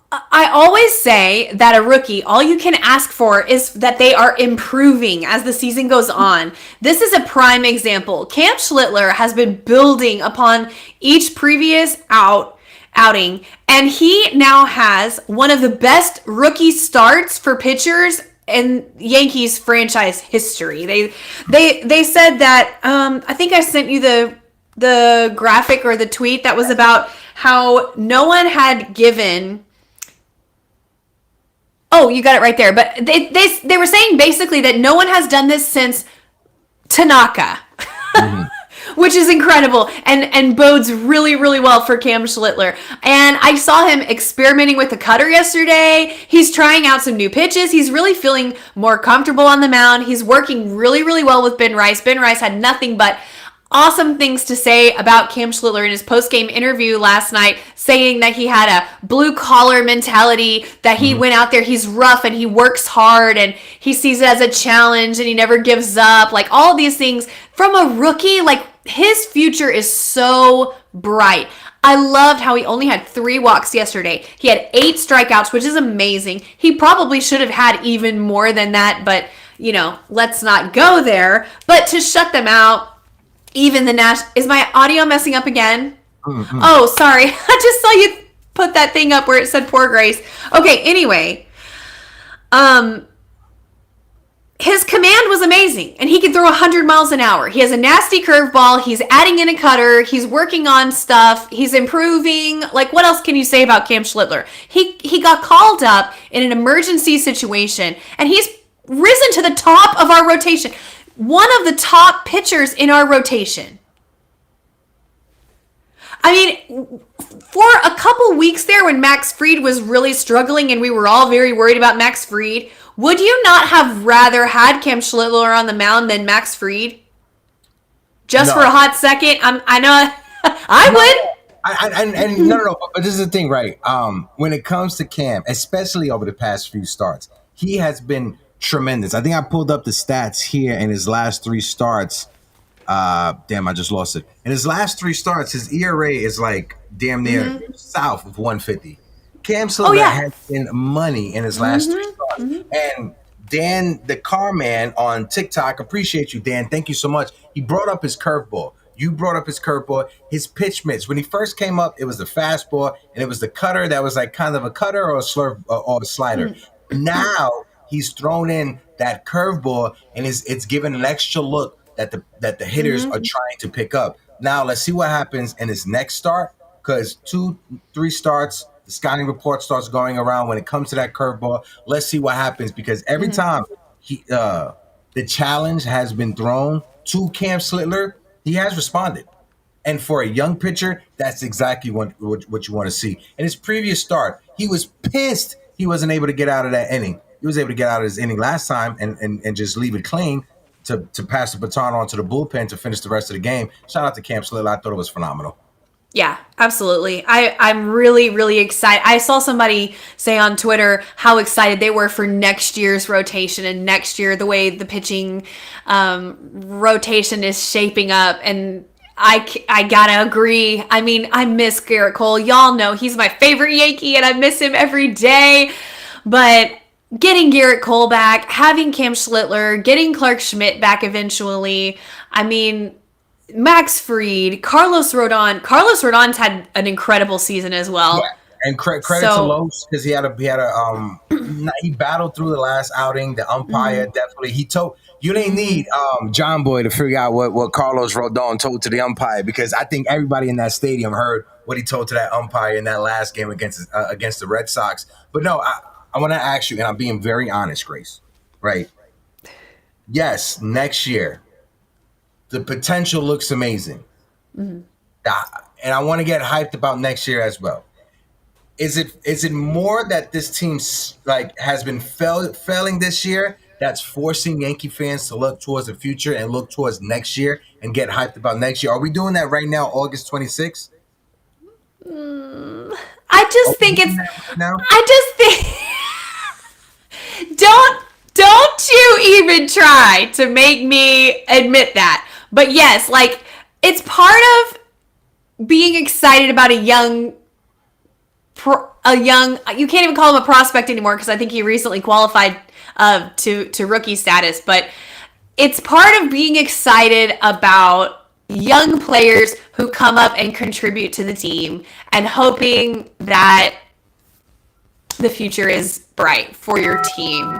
I always say that a rookie, all you can ask for is that they are improving as the season goes on. This is a prime example. Cam Schlittler has been building upon each previous outing, and he now has one of the best rookie starts for pitchers in Yankees franchise history. They said that I think I sent you the graphic or the tweet that was about how no one had given. Oh, you got it right there. But they were saying basically that no one has done this since Tanaka, which is incredible and bodes really, really well for Cam Schlittler. And I saw him experimenting with the cutter yesterday. He's trying out some new pitches. He's really feeling more comfortable on the mound. He's working really, really well with Ben Rice. Ben Rice had nothing but awesome things to say about Cam Schlittler in his post-game interview last night, saying that he had a blue-collar mentality, that he went out there, he's rough and he works hard and he sees it as a challenge and he never gives up. Like, all of these things from a rookie, like, his future is so bright. I loved how he only had 3 walks yesterday. He had 8 strikeouts, which is amazing. He probably should have had even more than that, but, you know, let's not go there. But to shut them out, even the is my audio messing up again? Oh, sorry. I just saw you put that thing up where it said poor Grace. Okay, anyway. His command was amazing, and he can throw 100 miles an hour. He has a nasty curveball. He's adding in a cutter. He's working on stuff. He's improving. Like, what else can you say about Cam Schlittler? He got called up in an emergency situation, and he's risen to the top of our rotation. One of the top pitchers in our rotation. I mean, for a couple weeks there when Max Fried was really struggling and we were all very worried about Max Fried, would you not have rather had Cam Schlittler on the mound than Max Fried? Just for a hot second? I know I would. No, but this is the thing, right? When it comes to Cam, especially over the past few starts, he has been tremendous. I think I pulled up the stats here in his last 3 starts. Damn, I just lost it. In his last 3 starts, his ERA is like damn near south of 150. Cam Slitler has been money in his last 3 starts. And Dan, the car man on TikTok, appreciate you, Dan. Thank you so much. He brought up his curveball. You brought up his curveball, his pitch mix. When he first came up, it was the fastball, and it was the cutter that was like kind of a cutter or a slurve or a slider. Now he's thrown in that curveball, and it's given an extra look that the hitters are trying to pick up. Now let's see what happens in his next start, because 2-3 starts, the scouting report starts going around when it comes to that curveball. Let's see what happens, because every time the challenge has been thrown to Cam Slitler, he has responded. And for a young pitcher, that's exactly what you want to see. In his previous start, he was pissed he wasn't able to get out of that inning. He was able to get out of his inning last time and just leave it clean to pass the baton on to the bullpen to finish the rest of the game. Shout out to Cam Slitler. I thought it was phenomenal. Yeah, absolutely. I'm really, really excited. I saw somebody say on Twitter how excited they were for next year's rotation and next year, the way the pitching rotation is shaping up. And I gotta agree. I mean, I miss Garrett Cole. Y'all know he's my favorite Yankee and I miss him every day. But getting Garrett Cole back, having Cam Schlittler, getting Clark Schmidt back eventually, I mean, Max Fried, Carlos Rodon. Carlos Rodon's had an incredible season as Yeah, well. and credit to So, Los because he had a he battled through the last outing. The umpire definitely he told you didn't need John Boy to figure out what Carlos Rodon told to the umpire because I think everybody in that stadium heard what he told to that umpire in that last game against the Red Sox. But no, I want to ask you, and I'm being very honest, Grace. Right? Yes, next year the potential looks amazing. And I want to get hyped about next year as well. Is it more that this team like has been failing this year that's forcing Yankee fans to look towards the future and look towards next year and get hyped about next year? Are we doing that right now, August 26th? I Are just we think doing it's. that right now? I just think. Don't you even try to make me admit that. But yes, like, it's part of being excited about you can't even call him a prospect anymore because I think he recently qualified to rookie status, but it's part of being excited about young players who come up and contribute to the team and hoping that the future is bright for your team.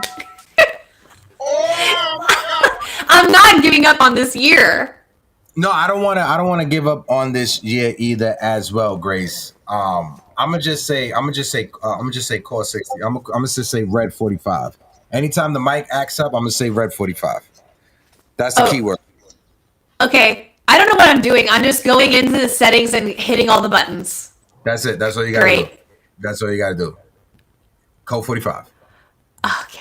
I'm not giving up on this year. No, I don't want to give up on this year either as well, Grace. I'm gonna just say call 60. I'm gonna just say red 45. Anytime the mic acts up, I'm gonna say red 45. That's the key Oh, word. okay. I don't know what I'm doing. I'm just going into the settings and hitting all the buttons. That's it. That's all you gotta do. Great. That's all you gotta do. Code 45. Okay.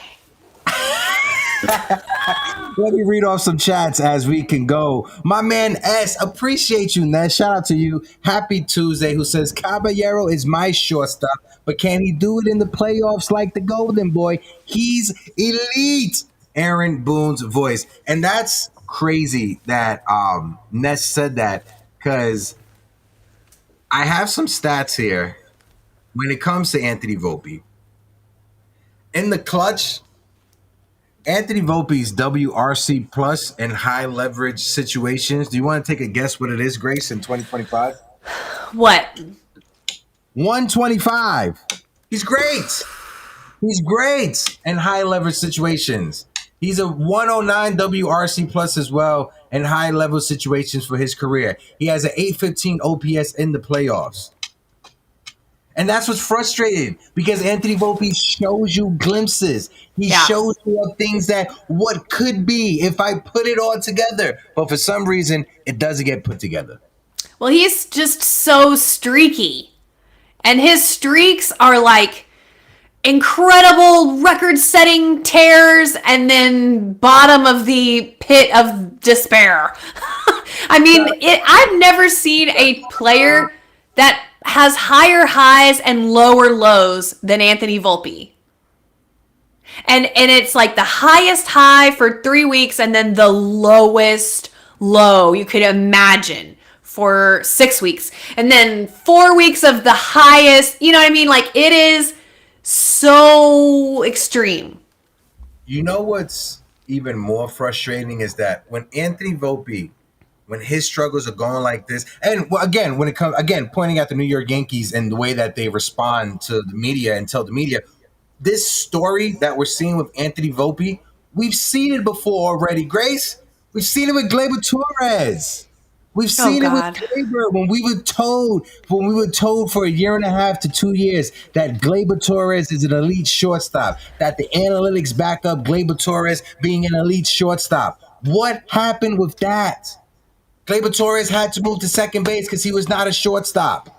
Let me read off some chats as we can go. My man S, appreciate you, Ness. Shout out to you. Happy Tuesday, who says Caballero is my shortstop, but can he do it in the playoffs like the Golden Boy? He's elite. Aaron Boone's voice. And that's crazy that Ness said that because I have some stats here when it comes to Anthony Volpe. In the clutch, Anthony Volpe's WRC plus in high leverage situations. Do you want to take a guess what it is, Grace, in 2025? What? 125. He's great. He's great in high leverage situations. He's a 109 WRC plus as well in high level situations for his career. He has an 815 OPS in the playoffs. And that's what's frustrating because Anthony Volpe shows you glimpses. He Yeah. shows you things that what could be if I put it all together. But for some reason, it doesn't get put together. Well, he's just so streaky. And his streaks are like incredible record setting tears and then bottom of the pit of despair. I mean, I've never seen a player that has higher highs and lower lows than Anthony Volpe. And it's like the highest high for 3 weeks and then the lowest low you could imagine for 6 weeks. And then 4 weeks of the highest, you know what I mean? Like, it is so extreme. You know what's even more frustrating is that when Anthony Volpe, when his struggles are going like this, and again, when it comes, again, pointing at the New York Yankees and the way that they respond to the media and tell the media, this story that we're seeing with Anthony Volpe, we've seen it before already, Grace. We've seen it with Gleyber Torres. We've Oh, seen it with God. Gleyber when we were told for a year and a half to 2 years that Gleyber Torres is an elite shortstop, that the analytics back up Gleyber Torres being an elite shortstop. What happened with that? Gleyber Torres had to move to second base because he was not a shortstop.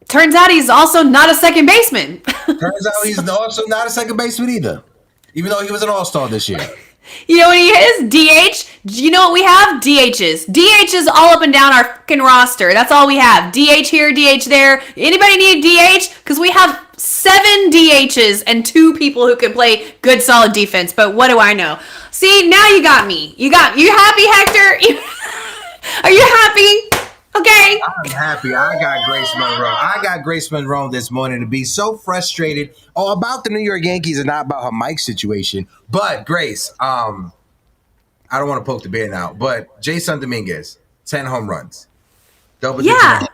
Turns out he's also not a second baseman. Turns out he's also not a second baseman either, even though he was an all-star this year. You know what he is? DH. You know what we have? DHs. DHs all up and down our fucking roster. That's all we have. DH here, DH there. Anybody need a DH? Because we have 7 DHs and 2 people who can play good, solid defense. But what do I know? See, now you got me. You happy, Hector? Are you happy? Okay. I'm happy. I got Grace Monroe this morning to be so frustrated about the New York Yankees and not about her mic situation. But Grace, I don't want to poke the bear now, but Jason Dominguez, 10 home runs. Yeah.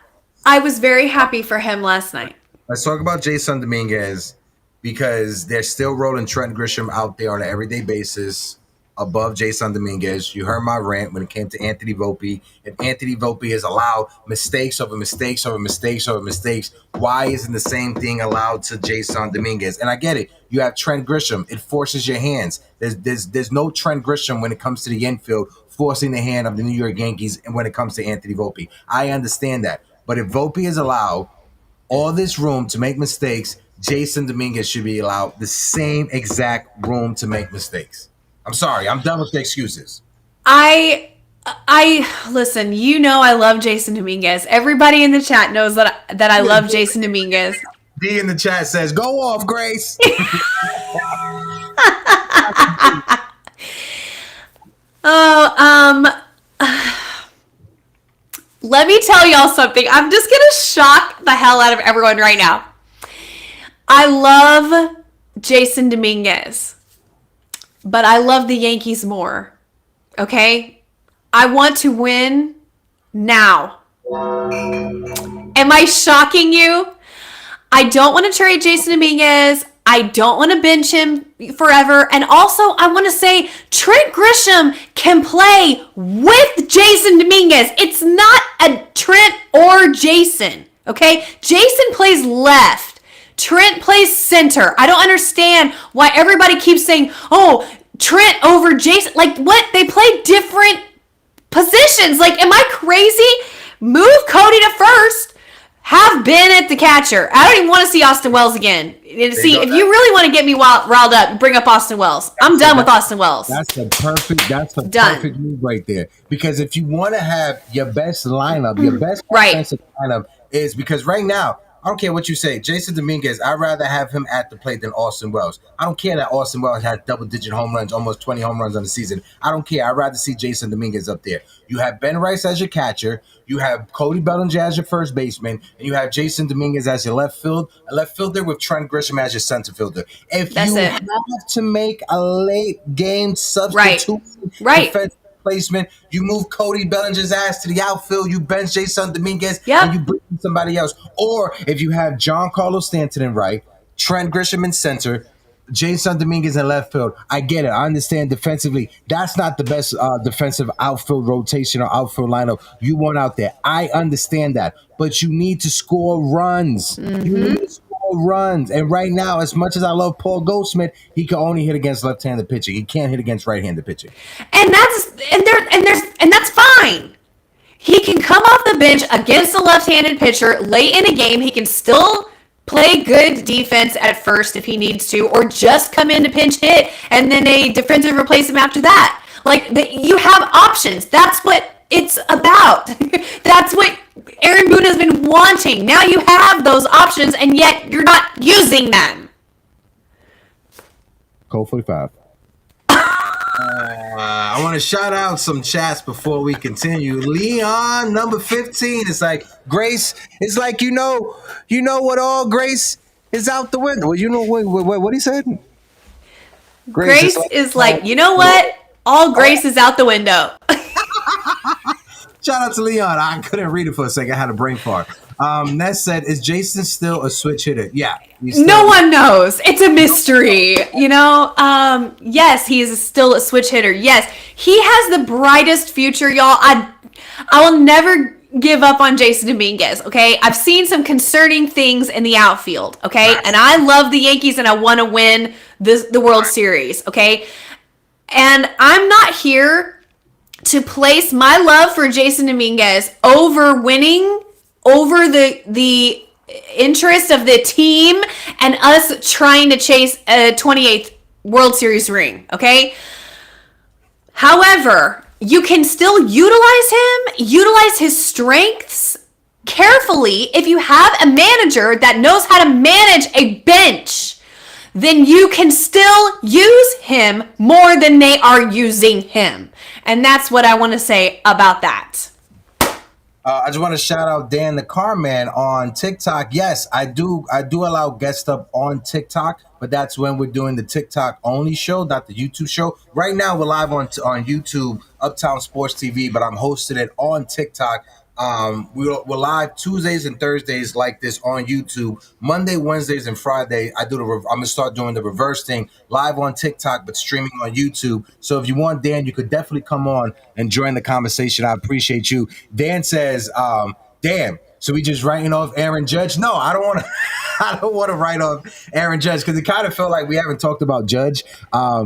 I was very happy for him last night. Let's talk about Jason Dominguez because they're still rolling Trent Grisham out there on an everyday basis above Jason Dominguez. You heard my rant when it came to Anthony Volpe. If Anthony Volpe is allowed mistakes over mistakes over mistakes over mistakes, why isn't the same thing allowed to Jason Dominguez? And I get it. You have Trent Grisham. It forces your hands. There's no Trent Grisham when it comes to the infield forcing the hand of the New York Yankees and when it comes to Anthony Volpe. I understand that. But if Volpe is allowed all this room to make mistakes, Jason Dominguez should be allowed the same exact room to make mistakes. I'm sorry. I'm done with the excuses. I listen, you know I love Jason Dominguez. Everybody in the chat knows that I love Jason Dominguez. D in the chat says, "Go off, Grace." Let me tell y'all something. I'm just going to shock the hell out of everyone right now. I love Jason Dominguez, but I love the Yankees more. Okay? I want to win now. Am I shocking you? I don't want to trade Jason Dominguez. I don't want to bench him forever. And also, I want to say Trent Grisham can play with Jason Dominguez. It's not a Trent or Jason, okay? Jason plays left. Trent plays center. I don't understand why everybody keeps saying, oh, Trent over Jason. Like, what? They play different positions. Like, am I crazy? Move Cody to first. Have Ben at the catcher. I don't even want to see Austin Wells again. See, if you really want to get me riled up, bring up Austin Wells. I'm done with Austin Wells. That's the perfect move right there. Because if you want to have your best lineup, your best offensive lineup is because right now, I don't care what you say, Jason Dominguez, I'd rather have him at the plate than Austin Wells. I don't care that Austin Wells has double-digit home runs, almost 20 home runs on the season. I don't care. I'd rather see Jason Dominguez up there. You have Ben Rice as your catcher. You have Cody Bellinger as your first baseman. And you have Jason Dominguez as your left fielder with Trent Grisham as your center fielder. If you have to make a late game substitute defensive placement, you move Cody Bellinger's ass to the outfield, you bench Jason Dominguez, and you bring in somebody else. Or if you have Giancarlo Stanton in right, Trent Grisham in center, Jason Dominguez in left field. I get it. I understand defensively. That's not the best defensive outfield rotation or outfield lineup you want out there. I understand that. But you need to score runs. Mm-hmm. You need to score runs. And right now, as much as I love Paul Goldschmidt, he can only hit against left-handed pitching. He can't hit against right-handed pitching. And that's fine. He can come off the bench against a left-handed pitcher late in a game. He can still play good defense at first if he needs to, or just come in to pinch hit and then a defensive replace him after that. Like, you have options. That's what it's about. That's what Aaron Boone has been wanting. Now you have those options, and yet you're not using them. Code 45. I want to shout out some chats before we continue. Leon, number 15. It's like, Grace, it's like, you know what, all Grace is out the window. You know what he said? Grace is like, you know what? All Grace is out the window. Shout out to Leon. I couldn't read it for a second. I had a brain fart. Ness said, is Jason still a switch hitter? Yeah. No one knows. It's a mystery, you know? Yes, he is still a switch hitter. Yes, he has the brightest future, y'all. I will never give up on Jason Dominguez, okay? I've seen some concerning things in the outfield, okay? And I love the Yankees and I want to win the World Series, okay? And I'm not here to place my love for Jason Dominguez over winning, over the interest of the team and us trying to chase a 28th World Series ring, okay? However, you can still utilize his strengths carefully. If you have a manager that knows how to manage a bench, then you can still use him more than they are using him. And that's what I want to say about that. I just want to shout out Dan the Carman on TikTok. Yes, I do allow guest up on TikTok, but that's when we're doing the TikTok only show, not the YouTube show. Right now we're live on YouTube, Uptown Sports TV, but I'm hosting it on TikTok. We're live Tuesdays and Thursdays like this on YouTube. Monday, Wednesdays, and Friday I'm gonna start doing the reverse thing live on TikTok, but streaming on YouTube. So if you want Dan, you could definitely come on and join the conversation. I appreciate you. Dan says, "Damn, so we just writing off Aaron Judge?" No, I don't want to. I don't want to write off Aaron Judge because it kind of felt like we haven't talked about Judge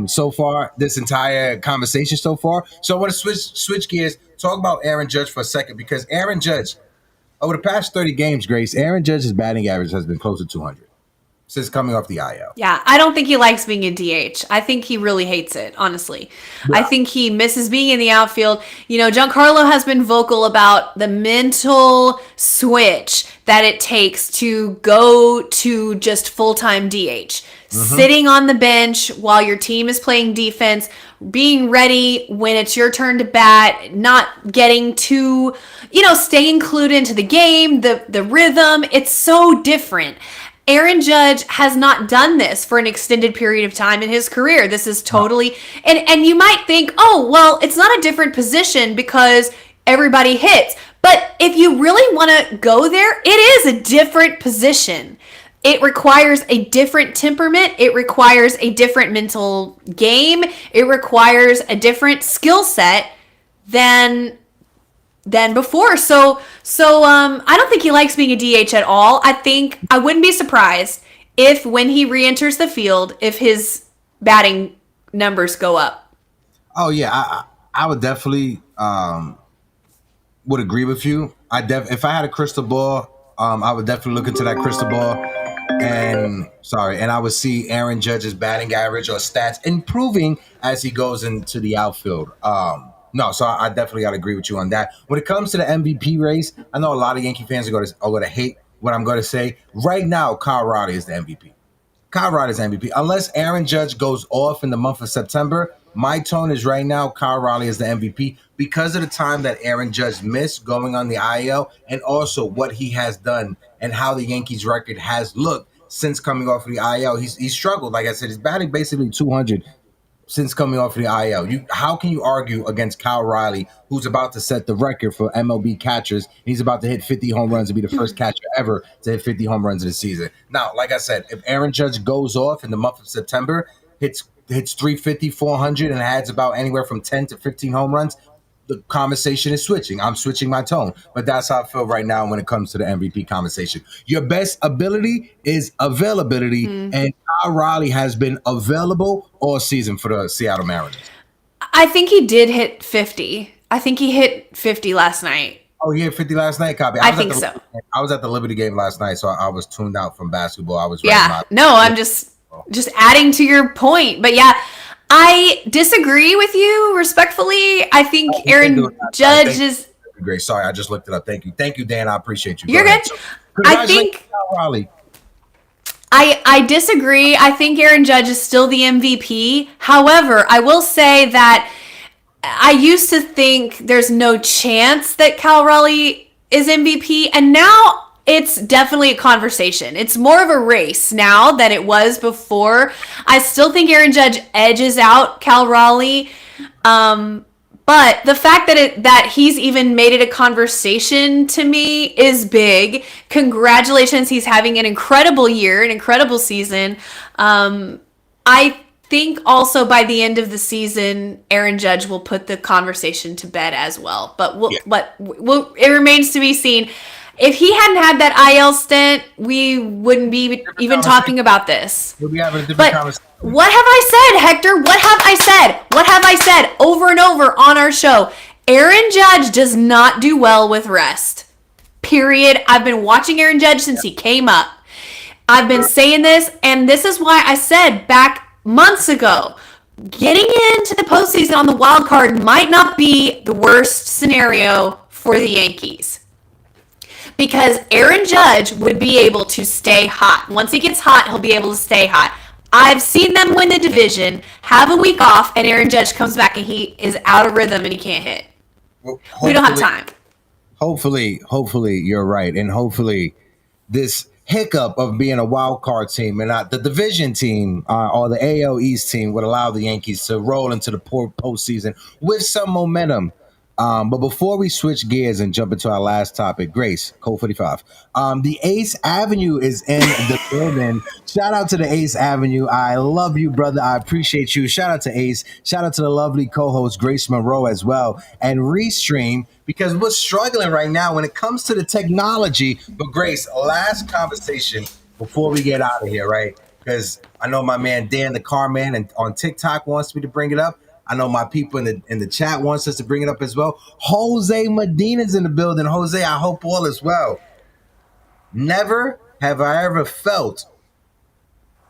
so far, this entire conversation so far. So I want to switch gears, talk about Aaron Judge for a second, because Aaron Judge, over the past 30 games, Grace, Aaron Judge's batting average has been close to 200 since coming off the IL. Yeah, I don't think he likes being a DH. I think he really hates it, honestly. Yeah. I think he misses being in the outfield. You know, Giancarlo has been vocal about the mental switch that it takes to go to just full-time DH. Sitting on the bench while your team is playing defense, being ready when it's your turn to bat, not getting too, staying clued into the game, the rhythm. It's so different. Aaron Judge has not done this for an extended period of time in his career. This is totally, and you might think, oh, well, it's not a different position because everybody hits. But if you really want to go there, it is a different position. It requires a different temperament. It requires a different mental game. It requires a different skill set than before. So I don't think he likes being a DH at all. I wouldn't be surprised if when he re-enters the field, if his batting numbers go up. Oh yeah, I would definitely would agree with you. If I had a crystal ball, I would definitely look into that crystal ball and I would see Aaron Judge's batting average or stats improving as he goes into the outfield. No, so I definitely got to agree with you on that. When it comes to the MVP race, I know a lot of Yankee fans are going to hate what I'm going to say. Right now, Kyle Riley is the MVP. Kyle Riley is the MVP. Unless Aaron Judge goes off in the month of September, my tone is right now Kyle Riley is the MVP because of the time that Aaron Judge missed going on the IL and also what he has done and how the Yankees record has looked since coming off of the IL. He's struggled. Like I said, he's batting basically 200 since coming off of the IL. How can you argue against Kyle Riley, who's about to set the record for MLB catchers? He's about to hit 50 home runs and be the first catcher ever to hit 50 home runs in a season. Now, like I said, if Aaron Judge goes off in the month of September, hits 350, 400, and adds about anywhere from 10 to 15 home runs, the conversation is switching. I'm switching my tone. But that's how I feel right now when it comes to the MVP conversation. Your best ability is availability, and Kyle Riley has been available all season for the Seattle Mariners. I think he did hit 50. I think he hit 50 last night. Oh, he hit 50 last night, Copy? I think so. I was at the Liberty game last night, so I was tuned out from basketball. I was I'm just adding to your point. But yeah, I disagree with you respectfully. I think Aaron Judge is great. Sorry, I just looked it up. Thank you, Dan. I appreciate you. You're good. So, I think I disagree. I think Aaron Judge is still the MVP. However, I will say that I used to think there's no chance that Cal Raleigh is MVP, and now it's definitely a conversation. It's more of a race now than it was before. I still think Aaron Judge edges out Cal Raleigh, but the fact that he's even made it a conversation to me is big. Congratulations, he's having an incredible year, an incredible season. I think also by the end of the season, Aaron Judge will put the conversation to bed as well. But it remains to be seen. If he hadn't had that IL stint, we wouldn't be even talking about this. We'll be having a different conversation. What have I said, Hector? What have I said? What have I said over and over on our show? Aaron Judge does not do well with rest. Period. I've been watching Aaron Judge since he came up. I've been saying this, and this is why I said back months ago, getting into the postseason on the wild card might not be the worst scenario for the Yankees. Because Aaron Judge would be able to stay hot. Once he gets hot, he'll be able to stay hot. I've seen them win the division, have a week off, and Aaron Judge comes back and he is out of rhythm and he can't hit. Well, we don't have time. Hopefully you're right. And hopefully this hiccup of being a wild card team and not the division team or the AL East team would allow the Yankees to roll into the postseason with some momentum. But before we switch gears and jump into our last topic, Grace, Code 45. The Ace Avenue is in the building. Shout out to the Ace Avenue. I love you, brother. I appreciate you. Shout out to Ace. Shout out to the lovely co-host, Grace Monroe, as well. And Restream, because we're struggling right now when it comes to the technology. But Grace, last conversation before we get out of here, right? Because I know my man Dan the Car Man and on TikTok wants me to bring it up. I know my people in the chat wants us to bring it up as well. Jose Medina's in the building. Jose, I hope all is well. Never have I ever felt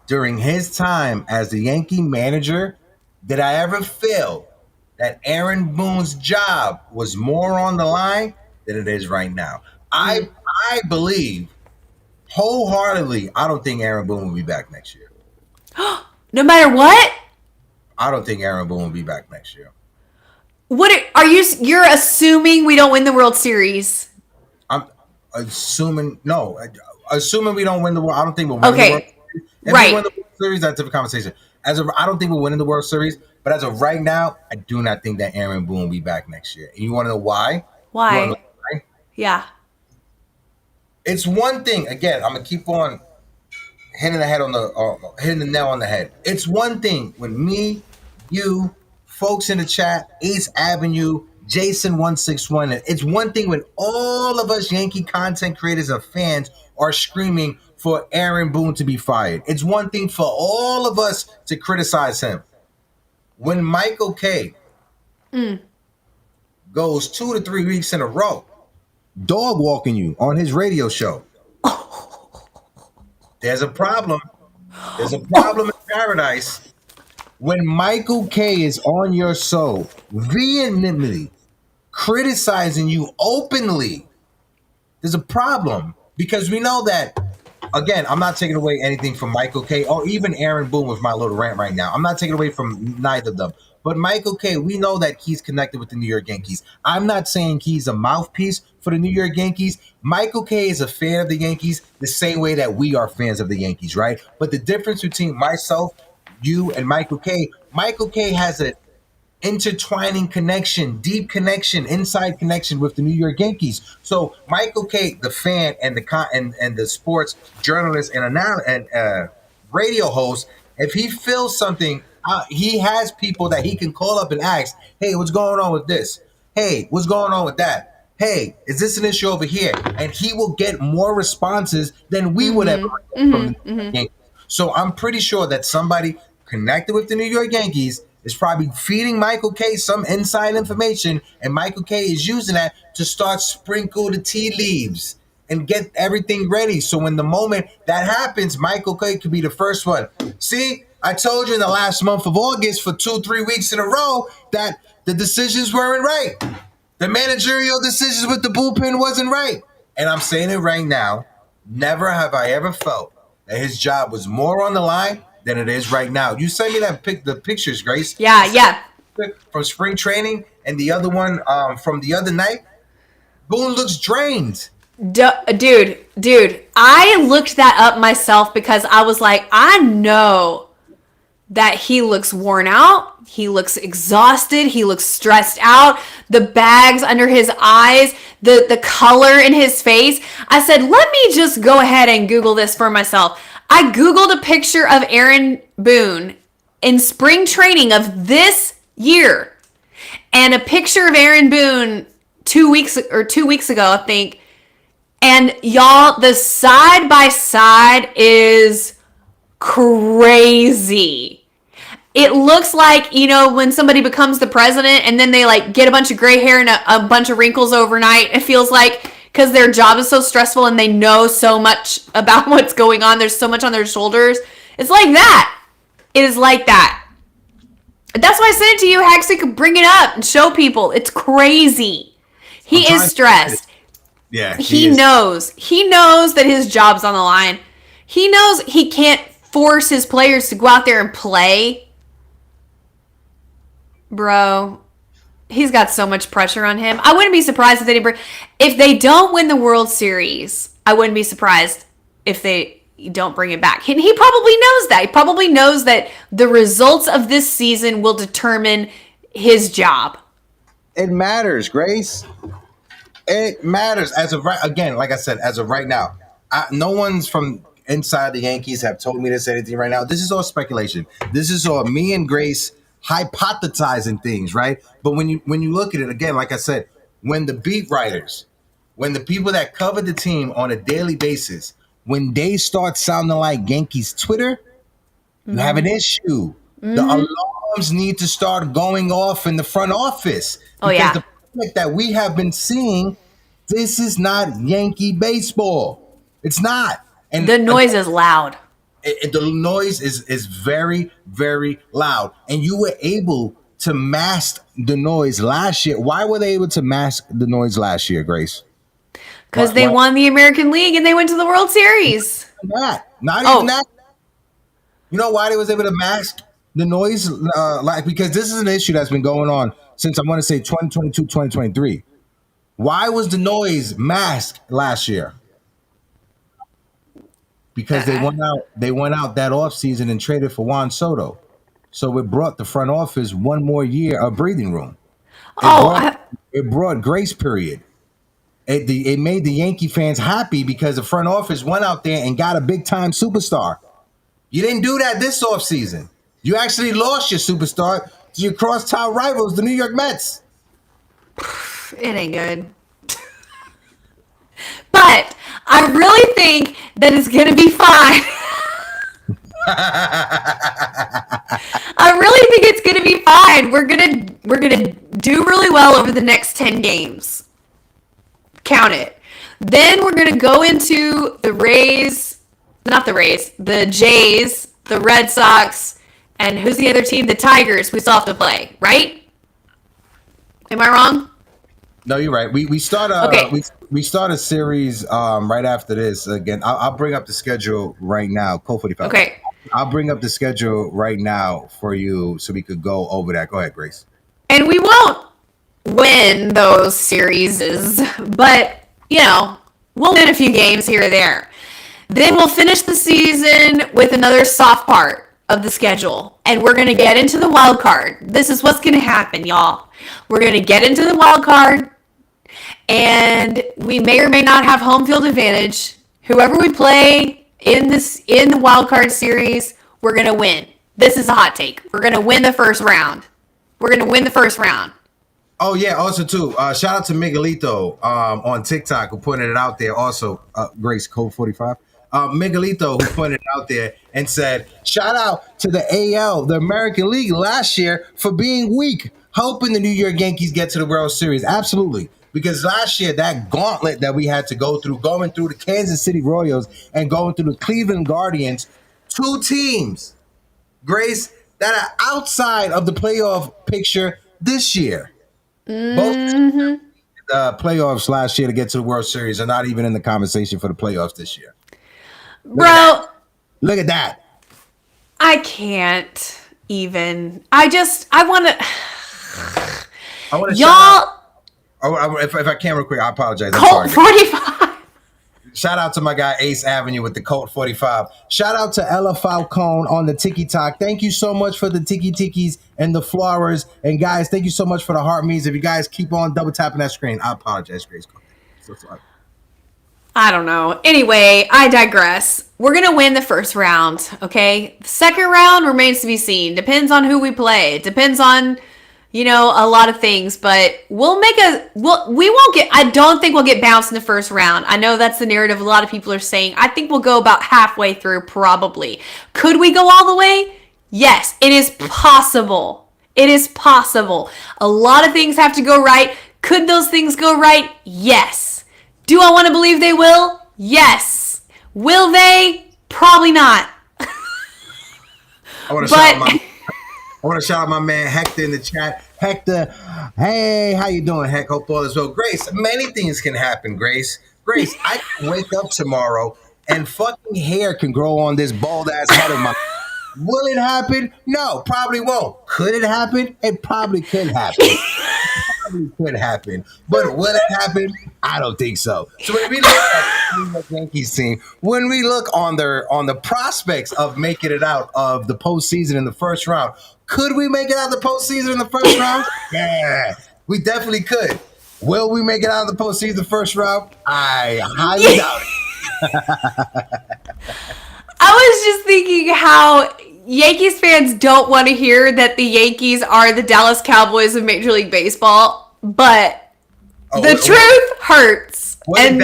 during his time as the Yankee manager did I ever feel that Aaron Boone's job was more on the line than it is right now. I believe wholeheartedly, I don't think Aaron Boone will be back next year. No matter what? I don't think Aaron Boone will be back next year. What are you? You're assuming we don't win the World Series? I'm assuming assuming we don't win the World. I don't think we'll win the World Series. If we win the World Series, that's a different conversation. I don't think we're winning the World Series, but as of right now, I do not think that Aaron Boone will be back next year. And you want to know why? Why? Yeah. It's one thing. Again, I'm gonna keep on hitting the nail on the head. It's one thing when me, you, folks in the chat, Ace Avenue, Jason161. It's one thing when all of us Yankee content creators and fans are screaming for Aaron Boone to be fired. It's one thing for all of us to criticize him. When Michael K goes 2 to 3 weeks in a row, dog walking you on his radio show, there's a problem. There's a problem in paradise. When Michael K is on your show, vehemently criticizing you openly, there's a problem. Because we know that, again, I'm not taking away anything from Michael K or even Aaron Boone with my little rant right now. I'm not taking away from neither of them. But Michael K, we know that he's connected with the New York Yankees. I'm not saying he's a mouthpiece for the New York Yankees. Michael K is a fan of the Yankees the same way that we are fans of the Yankees, right? But the difference between myself, you, and Michael K has an intertwining connection, deep connection, inside connection with the New York Yankees. So Michael K, the fan and the sports journalist and radio host, if he feels something, he has people that he can call up and ask, hey, what's going on with this? Hey, what's going on with that? Hey, is this an issue over here? And he will get more responses than we would ever get from the Yankees. So I'm pretty sure that somebody connected with the New York Yankees is probably feeding Michael K some inside information, and Michael K is using that to start sprinkle the tea leaves and get everything ready. So when the moment that happens, Michael K could be the first one. See, I told you in the last month of August for 2-3 weeks in a row that the decisions weren't right. The managerial decisions with the bullpen wasn't right. And I'm saying it right now, never have I ever felt that his job was more on the line than it is right now. You sent me the pictures, Grace. Yeah. From spring training and the other one from the other night. Boone looks drained. Dude, I looked that up myself because I was like, I know that he looks worn out. He looks exhausted. He looks stressed out. The bags under his eyes, the color in his face. I said, let me just go ahead and Google this for myself. I Googled a picture of Aaron Boone in spring training of this year and a picture of Aaron Boone 2 weeks ago, I think. And y'all, the side by side is crazy. It looks like, when somebody becomes the president and then they get a bunch of gray hair and a bunch of wrinkles overnight. It feels like because their job is so stressful and they know so much about what's going on. There's so much on their shoulders. It's like that. It is like that. That's why I sent it to you, Hex, so you could bring it up and show people. It's crazy. He is stressed. Yeah, he knows. He knows that his job's on the line. He knows he can't force his players to go out there and play. Bro, he's got so much pressure on him. I wouldn't be surprised if they don't win the World Series. I wouldn't be surprised if they don't bring it back. And he probably knows that. He probably knows that the results of this season will determine his job. It matters, Grace. It matters. As of right, again, like I said, as of right now, no one's from inside the Yankees have told me to say anything right now. This is all speculation. This is all me and Grace hypothesizing things, right? But when you look at it again, like I said, when the beat writers, when the people that cover the team on a daily basis, when they start sounding like Yankees Twitter, you have an issue. The alarms need to start going off in the front office. Oh, yeah. The product that we have been seeing, this is not Yankee baseball. It's not. And the noise is loud. The noise is very, very loud. And you were able to mask the noise last year. Why were they able to mask the noise last year, Grace? Because they won the American League and they went to the World Series. Not even that. You know why they was able to mask the noise? Because this is an issue that's been going on since I want to say 2022, 2023. Why was the noise masked last year? Because they went out that offseason and traded for Juan Soto. So it brought the front office one more year of breathing room. It brought grace period. It made the Yankee fans happy because the front office went out there and got a big-time superstar. You didn't do that this offseason. You actually lost your superstar to your crosstown rivals, the New York Mets. It ain't good. But I really think that it's going to be fine. I really think it's going to be fine. We're going to do really well over the next 10 games. Count it. Then we're going to go into the the Jays, the Red Sox, and who's the other team? The Tigers we still have to play, right? Am I wrong? No, you're right. We start we start a series right after this. Again, I'll bring up the schedule right now. Code 45. Okay. I'll bring up the schedule right now for you so we could go over that. Go ahead, Grace. And we won't win those series, but, we'll win a few games here or there. Then we'll finish the season with another soft part of the schedule, and we're going to get into the wild card. This is what's going to happen, y'all. We're going to get into the wild card, and we may or may not have home field advantage. Whoever we play in the wild card series, we're going to win. This is a hot take. We're going to win the first round. Oh, yeah. Also, too, shout out to Miguelito on TikTok who pointed it out there. Also, Grace, Code 45. Miguelito who pointed it out there and said, shout out to the AL, the American League last year for being weak, helping the New York Yankees get to the World Series. Absolutely. Because last year, that gauntlet that we had to go through, going through the Kansas City Royals and going through the Cleveland Guardians, two teams, Grace, that are outside of the playoff picture this year. Both playoffs last year to get to the World Series are not even in the conversation for the playoffs this year. Look at that. I can't even. I want to. Y'all. If I can real quick, I apologize. Colt 45. Shout out to my guy Ace Avenue with the Colt 45. Shout out to Ella Falcone on the Tiki Talk. Thank you so much for the Tiki Tikis and the flowers. And guys, thank you so much for the heart means. If you guys keep on double tapping that screen, I apologize, Grace. So sorry. I don't know. Anyway, I digress. We're going to win the first round, okay? The second round remains to be seen. Depends on who we play. It depends on, a lot of things, but I don't think we'll get bounced in the first round. I know that's the narrative a lot of people are saying. I think we'll go about halfway through, probably. Could we go all the way? Yes, it is possible. It is possible. A lot of things have to go right. Could those things go right? Yes. Do I want to believe they will? Yes. Will they? Probably not. I want to shout out I want to shout out my man Hector in the chat. Hector, hey, how you doing, Heck? Hope all is well. Grace, many things can happen, Grace. Grace, I can wake up tomorrow and fucking hair can grow on this bald ass head of mine. Will it happen? No, probably won't. Could it happen? It probably could happen. Could happen, but will it happen? I don't think so. So when we look at the Yankees team, when we look on the prospects of making it out of the postseason in the first round, could we make it out of the postseason in the first round? Yeah, we definitely could. Will we make it out of the postseason in the first round? I highly doubt it. I was just thinking how Yankees fans don't want to hear that the Yankees are the Dallas Cowboys of Major League Baseball, but the truth hurts. And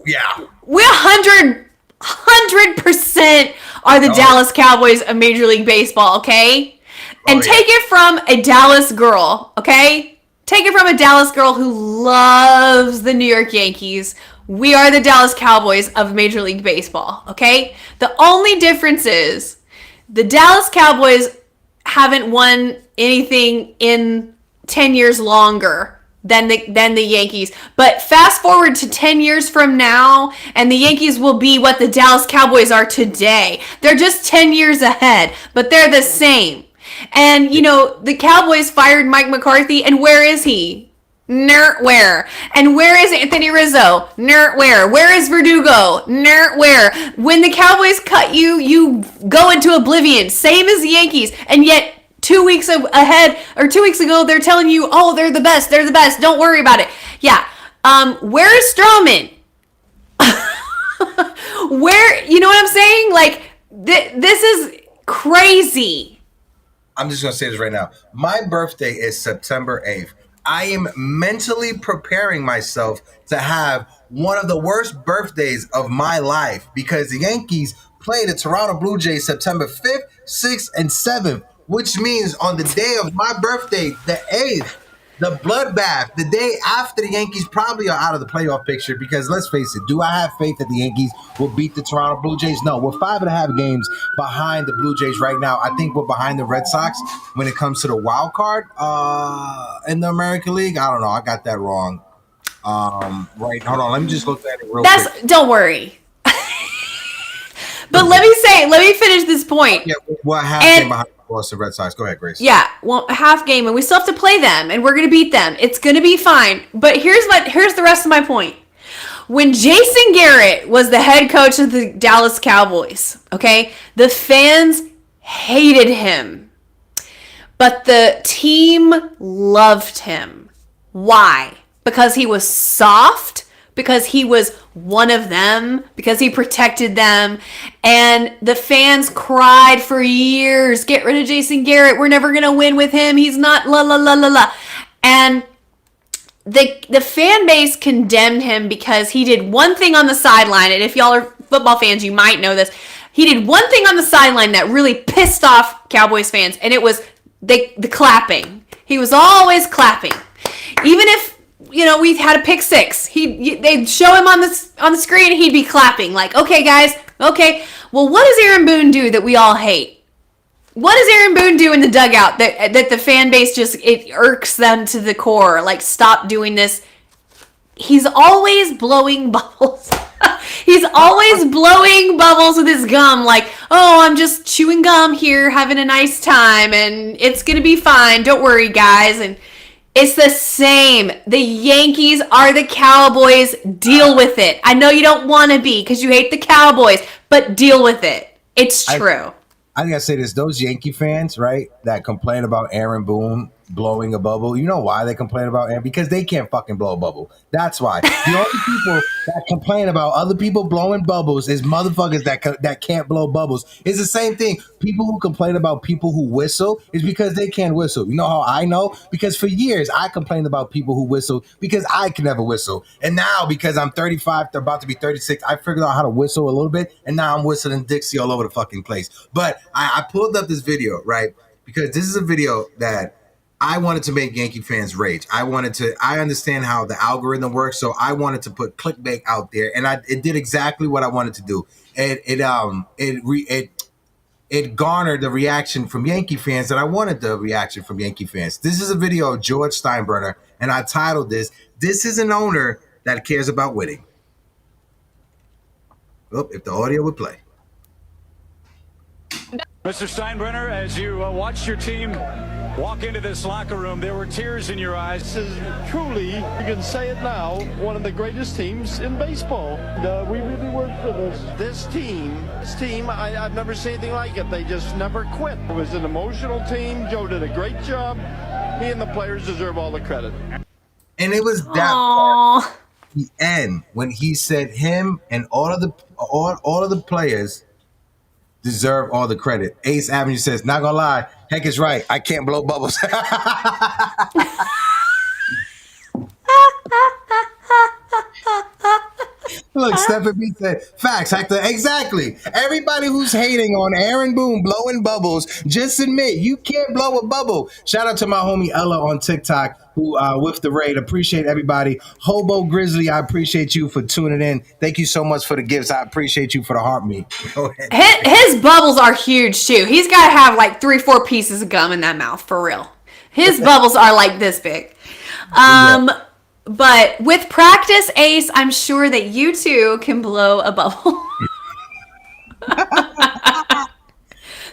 yeah, we 100% are the Dallas Cowboys of Major League Baseball, okay? And take it from a Dallas girl, okay? Take it from a Dallas girl who loves the New York Yankees. We are the Dallas Cowboys of Major League Baseball, okay? The only difference is the Dallas Cowboys haven't won anything in 10 years longer than the Yankees. But fast forward to 10 years from now, and the Yankees will be what the Dallas Cowboys are today. They're just 10 years ahead, but they're the same. And, you know, the Cowboys fired Mike McCarthy, and where is he? Nert where? And where is Anthony Rizzo? Nert where? Where is Verdugo? Nert where? When the Cowboys cut you, you go into oblivion. Same as the Yankees. And yet 2 weeks ahead, or 2 weeks ago, they're telling you, oh, they're the best. They're the best. Don't worry about it. Yeah. Where is Stroman? Where, you know what I'm saying? Like, this is crazy. I'm just going to say this right now. My birthday is September 8th. I am mentally preparing myself to have one of the worst birthdays of my life because the Yankees play the Toronto Blue Jays September 5th, 6th, and 7th, which means on the day of my birthday, the 8th, the bloodbath, the day after the Yankees probably are out of the playoff picture because let's face it, do I have faith that the Yankees will beat the Toronto Blue Jays? No, we're 5.5 games behind the Blue Jays right now. I think we're behind the Red Sox when it comes to the wild card in the American League. I don't know. I got that wrong. Right. Hold on. Let me just look at it real quick. Don't worry. But let me finish this point. Yeah, well, half game behind the Boston Red Sox. Go ahead, Grace. Yeah, well, half game, and we still have to play them, and we're going to beat them. It's going to be fine. But here's the rest of my point. When Jason Garrett was the head coach of the Dallas Cowboys, okay, the fans hated him. But the team loved him. Why? Because he was soft, because he was one of them, because he protected them, and the fans cried for years, get rid of Jason Garrett, we're never going to win with him, he's not la la la la la. And the fan base condemned him because he did one thing on the sideline, and if y'all are football fans, you might know this. He did one thing on the sideline that really pissed off Cowboys fans, and it was the clapping. He was always clapping. Even if, you know, we've had a pick six, they'd show him on the screen and he'd be clapping like, okay guys, okay. Well, what does Aaron Boone do that we all hate? What does Aaron Boone do in the dugout that the fan base just, it irks them to the core? Like, stop doing this. He's always blowing bubbles. He's always blowing bubbles with his gum like, oh, I'm just chewing gum here, having a nice time, and it's going to be fine. Don't worry, guys. And it's the same. The Yankees are the Cowboys. Deal with it. I know you don't want to be because you hate the Cowboys, but deal with it. It's true. I gotta say this: those Yankee fans, right, that complain about Aaron Boone blowing a bubble. You know why they complain about Aaron? Because they can't fucking blow a bubble. That's why. The only people that complain about other people blowing bubbles is motherfuckers that can't blow bubbles. It's the same thing. People who complain about people who whistle is because they can't whistle. You know how I know? Because for years I complained about people who whistle because I can never whistle. And now because I'm 35, they're about to be 36, I figured out how to whistle a little bit, and now I'm whistling Dixie all over the fucking place. But I pulled up this video, right? Because this is a video that I wanted to make Yankee fans rage. I understand how the algorithm works, so I wanted to put clickbait out there, and it did exactly what I wanted to do. It it garnered the reaction from Yankee fans that I wanted the reaction from Yankee fans. This is a video of George Steinbrenner, and I titled this is an owner that cares about winning. Oh, if the audio would play. Mr. Steinbrenner, as you watched your team walk into this locker room, there were tears in your eyes. This is truly, you can say it now, one of the greatest teams in baseball. We really worked for this. This team, I've never seen anything like it. They just never quit. It was an emotional team. Joe did a great job. He and the players deserve all the credit. And it was that part, the end, when he said him and all of the players deserve all the credit. Ace Avenue says, not gonna lie, Heck is right. I can't blow bubbles. Look, Stephen B said, facts, Hector. Exactly. Everybody who's hating on Aaron Boone blowing bubbles, just admit you can't blow a bubble. Shout out to my homie Ella on TikTok who with the raid. Appreciate everybody. Hobo Grizzly, I appreciate you for tuning in. Thank you so much for the gifts. I appreciate you for the heart meat. Go ahead. His bubbles are huge too. He's got to have like 3-4 pieces of gum in that mouth for real. His bubbles are like this big. But with practice, Ace, I'm sure that you too can blow a bubble.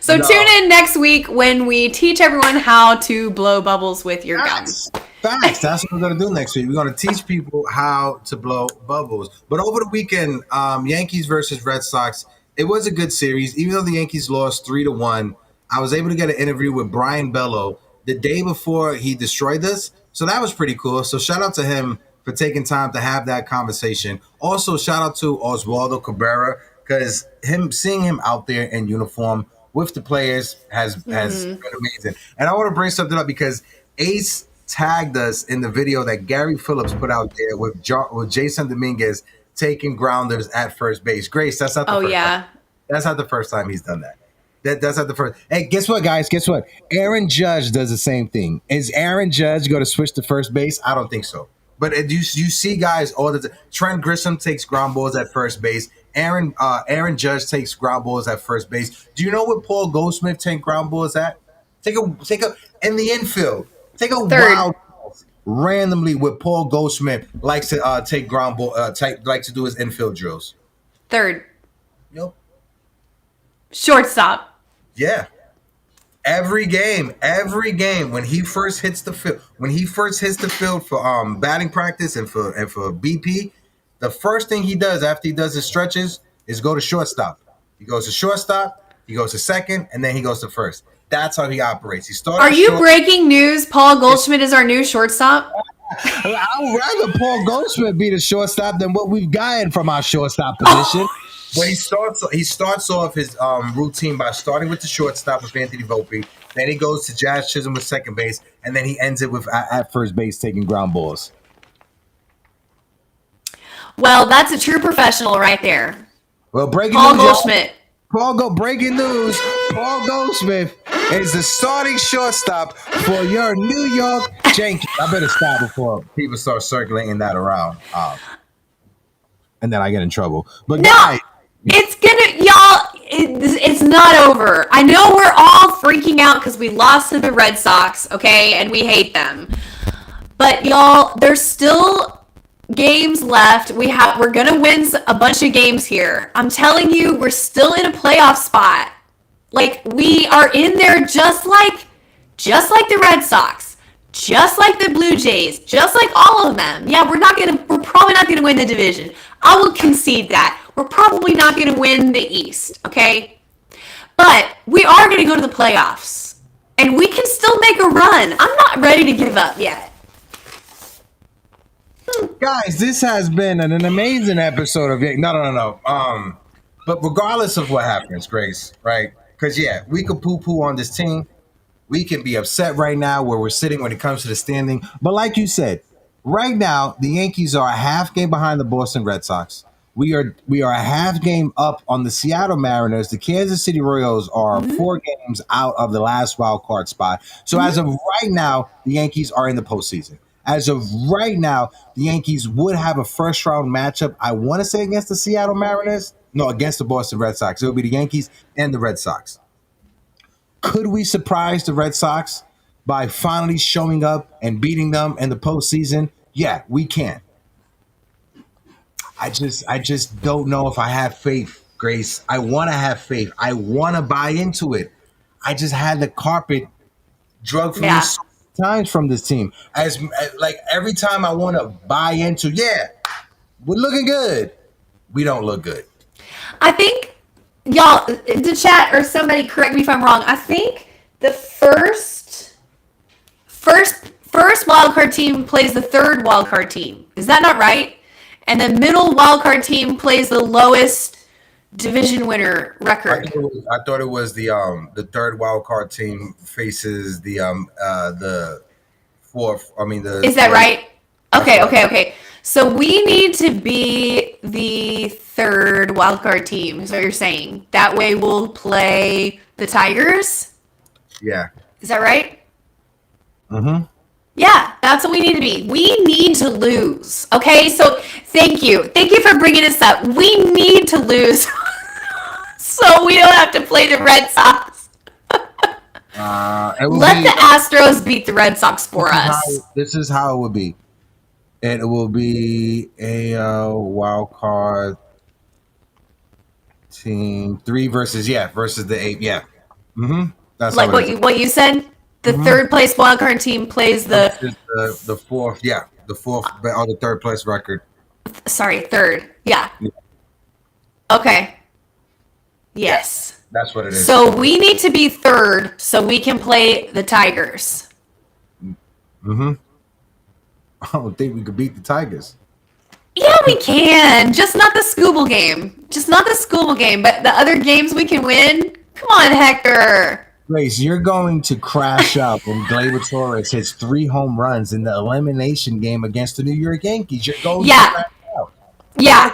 So tune in next week when we teach everyone how to blow bubbles with your gums. Facts. That's what we're going to do next week. We're going to teach people how to blow bubbles. But over the weekend, Yankees versus Red Sox, it was a good series. Even though the Yankees lost 3-1, I was able to get an interview with Brian Bello the day before he destroyed us. So that was pretty cool. So shout out to him for taking time to have that conversation. Also, shout out to Oswaldo Cabrera, because seeing him out there in uniform with the players has been amazing. And I want to bring something up because Ace tagged us in the video that Gary Phillips put out there with Jason Dominguez taking grounders at first base. Grace, that's not the first time. That's not the first time he's done that. That's not the first. Hey, guess what, guys? Guess what? Aaron Judge does the same thing. Is Aaron Judge going to switch to first base? I don't think so. But you see guys all the time. Trent Grisham takes ground balls at first base. Aaron Judge takes ground balls at first base. Do you know what Paul Goldschmidt takes ground balls at? Take a in the infield. Take a Third. wild randomly with Paul Goldschmidt likes to take ground ball. Likes to do his infield drills. Third. Yep. Shortstop. Yeah. Every game, when he first hits the field, for batting practice and for BP, the first thing he does after he does his stretches is go to shortstop. He goes to shortstop, he goes to second, and then he goes to first. That's how he operates. He starts. Are you breaking news? Paul Goldschmidt is our new shortstop? I would rather Paul Goldschmidt be the shortstop than what we've gotten from our shortstop position. But he starts off his routine by starting with the shortstop with Anthony Volpe. Then he goes to Jazz Chisholm with second base, and then he ends it with at first base taking ground balls. Well, that's a true professional right there. Well, breaking Paul news, Goldschmidt. Breaking news. Paul Goldschmidt is the starting shortstop for your New York Yankees. I better stop before people start circulating that around, and then I get in trouble. But No, guys. it's gonna, y'all. It's not over. I know we're all freaking out because we lost to the Red Sox, okay, and we hate them. But y'all, there's still games left. We're gonna win a bunch of games here. I'm telling you, we're still in a playoff spot. Like, we are in there just like the Red Sox, just like the Blue Jays, just like all of them. Yeah, we're probably not gonna win the division. I will concede that. We're probably not going to win the East, okay? But we are going to go to the playoffs. And we can still make a run. I'm not ready to give up yet. Guys, this has been an amazing episode of No. But regardless of what happens, Grace, right? Because, yeah, we could poo-poo on this team. We can be upset right now where we're sitting when it comes to the standing. But like you said, right now, the Yankees are a half game behind the Boston Red Sox. We are a half game up on the Seattle Mariners. The Kansas City Royals are 4 games out of the last wild card spot. So as of right now, the Yankees are in the postseason. As of right now, the Yankees would have a first round matchup, I want to say against the Seattle Mariners. No, against the Boston Red Sox. It would be the Yankees and the Red Sox. Could we surprise the Red Sox by finally showing up and beating them in the postseason? Yeah, we can. I just don't know if I have faith, Grace. I want to have faith. I want to buy into it. I just had the carpet drug from me so many times from this team. As like every time I want to buy into, yeah, we're looking good. We don't look good. I think, y'all, the chat or somebody correct me if I'm wrong. I think the first wildcard team plays the third wildcard team. Is that not right? And the middle wildcard team plays the lowest division winner record. I thought it was the third wildcard team faces the fourth. I mean the. Is that right? Okay. So we need to be the third wildcard team, is what you're saying. That way we'll play the Tigers? Yeah. Is that right? Mm-hmm. Yeah, that's what we need to be. We need to lose. Okay, so thank you. Thank you for bringing this up. We need to lose so we don't have to play the Red Sox. Let the Astros beat the Red Sox for us. This is how it would be. It will be a wild card team 3 versus the 8. Yeah. Mm-hmm. That's like what you said. The third place wildcard team plays the fourth. Yeah, the fourth or the third place record. Sorry, third. Yeah. Okay. Yes. That's what it is. So we need to be third so we can play the Tigers. Mm-hmm. I don't think we could beat the Tigers. Yeah, we can. Just not the Scooble game. But the other games we can win. Come on, Hector. Grace, you're going to crash out when Gleyber Torres hits 3 home runs in the elimination game against the New York Yankees. You're going to crash out. Yeah.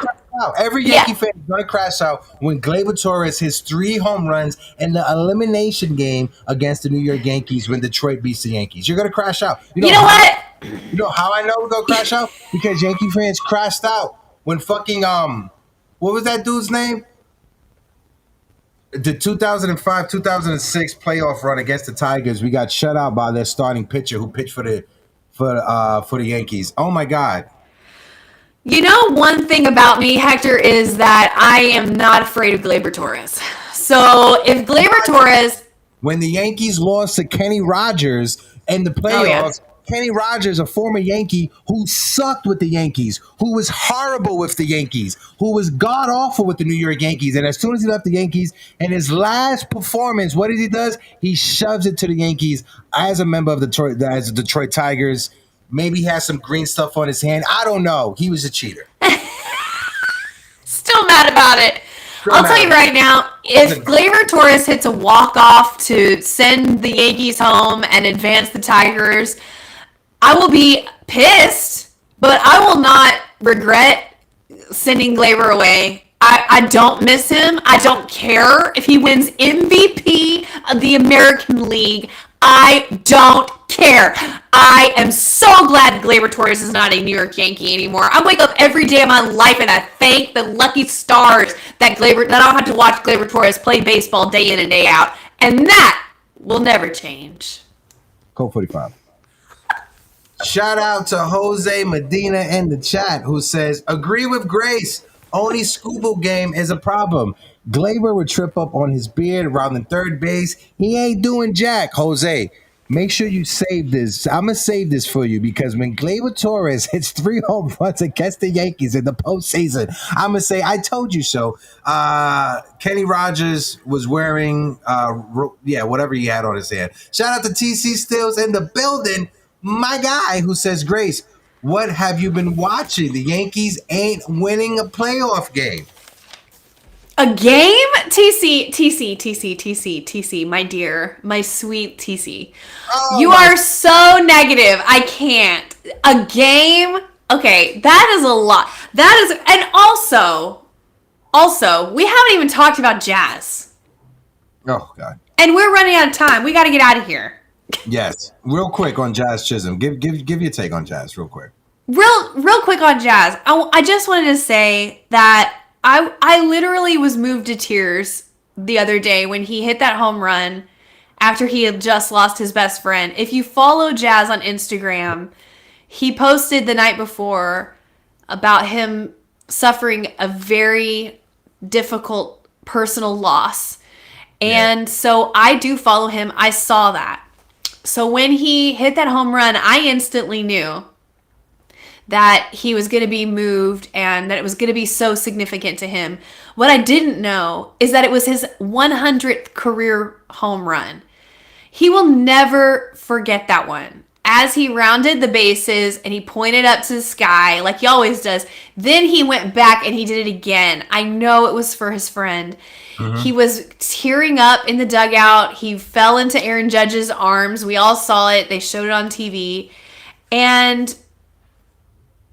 Every Yankee fan is going to crash out when Gleyber Torres hits 3 home runs in the elimination game against the New York Yankees when Detroit beats the Yankees. You're going to crash out. You know what? You know how I know we're going to crash out? Because Yankee fans crashed out when fucking, what was that dude's name? The 2005-2006 playoff run against the Tigers, we got shut out by their starting pitcher who pitched for the Yankees. Oh my God! You know, one thing about me, Hector, is that I am not afraid of Gleyber Torres. So if Gleyber Torres, when the Yankees lost to Kenny Rogers in the playoffs. Kenny Rogers, a former Yankee who sucked with the Yankees, who was horrible with the Yankees, who was god-awful with the New York Yankees. And as soon as he left the Yankees, in his last performance, what he does? He shoves it to the Yankees as a member of the Detroit Tigers. Maybe he has some green stuff on his hand. I don't know. He was a cheater. Still mad about it. I'll tell you right now, if Gleyber Torres hits a walk-off to send the Yankees home and advance the Tigers, I will be pissed, but I will not regret sending Gleyber away. I don't miss him. I don't care if he wins MVP of the American League. I don't care. I am so glad Gleyber Torres is not a New York Yankee anymore. I wake up every day of my life and I thank the lucky stars that I don't have to watch Gleyber Torres play baseball day in and day out. And that will never change. Code 45. Shout out to Jose Medina in the chat who says, agree with Grace. Only Scooble game is a problem. Gleyber would trip up on his beard around the third base. He ain't doing jack. Jose, make sure you save this. I'm going to save this for you because when Gleyber Torres hits 3 home runs against the Yankees in the postseason, I'm going to say, I told you so. Kenny Rogers was wearing, whatever he had on his hand. Shout out to TC Stills in the building. My guy who says, Grace, what have you been watching? The Yankees ain't winning a playoff game. A game? TC, my dear, my sweet TC. Oh, you are so negative. I can't. A game? Okay, that is a lot. That is, and also, we haven't even talked about Jazz. Oh, God. And we're running out of time. We got to get out of here. Yes, real quick on Jazz Chisholm. Give your take on Jazz, real quick. Real quick on Jazz. I just wanted to say that I literally was moved to tears the other day when he hit that home run after he had just lost his best friend. If you follow Jazz on Instagram, he posted the night before about him suffering a very difficult personal loss. And so I do follow him. I saw that. So when he hit that home run, I instantly knew that he was going to be moved and that it was going to be so significant to him. What I didn't know is that it was his 100th career home run. He will never forget that one. As he rounded the bases and he pointed up to the sky like he always does, then he went back and he did it again. I know it was for his friend. He was tearing up in the dugout. He fell into Aaron Judge's arms. We all saw it. They showed it on TV. And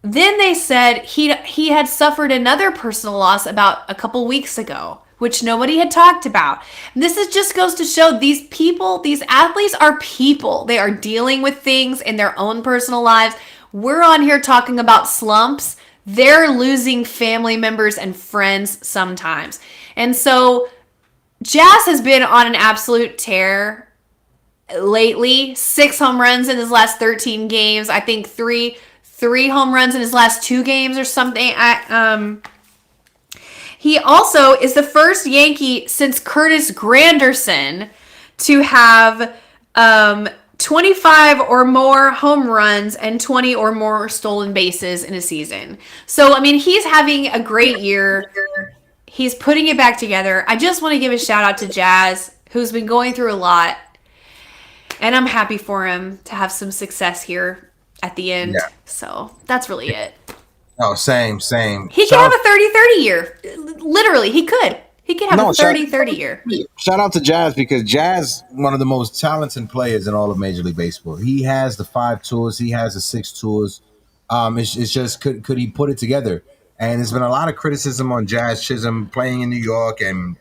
then they said he had suffered another personal loss about a couple weeks ago, which nobody had talked about. This just goes to show these people, these athletes are people. They are dealing with things in their own personal lives. We're on here talking about slumps. They're losing family members and friends sometimes. And so Jazz has been on an absolute tear lately. 6 home runs in his last 13 games. I think three home runs in his last 2 games or something. He also is the first Yankee since Curtis Granderson to have 25 or more home runs and 20 or more stolen bases in a season. So, I mean, he's having a great year. He's putting it back together. I just want to give a shout out to Jazz, who's been going through a lot. And I'm happy for him to have some success here at the end. Yeah. So that's really it. Oh, same. He could have a 30-30 year. Literally, he could. He could have a 30-30 year. Shout out to Jazz, because Jazz, one of the most talented players in all of Major League Baseball. He has the 5 tools. He has the 6 tools. It's just could he put it together? And there's been a lot of criticism on Jazz Chisholm playing in New York, and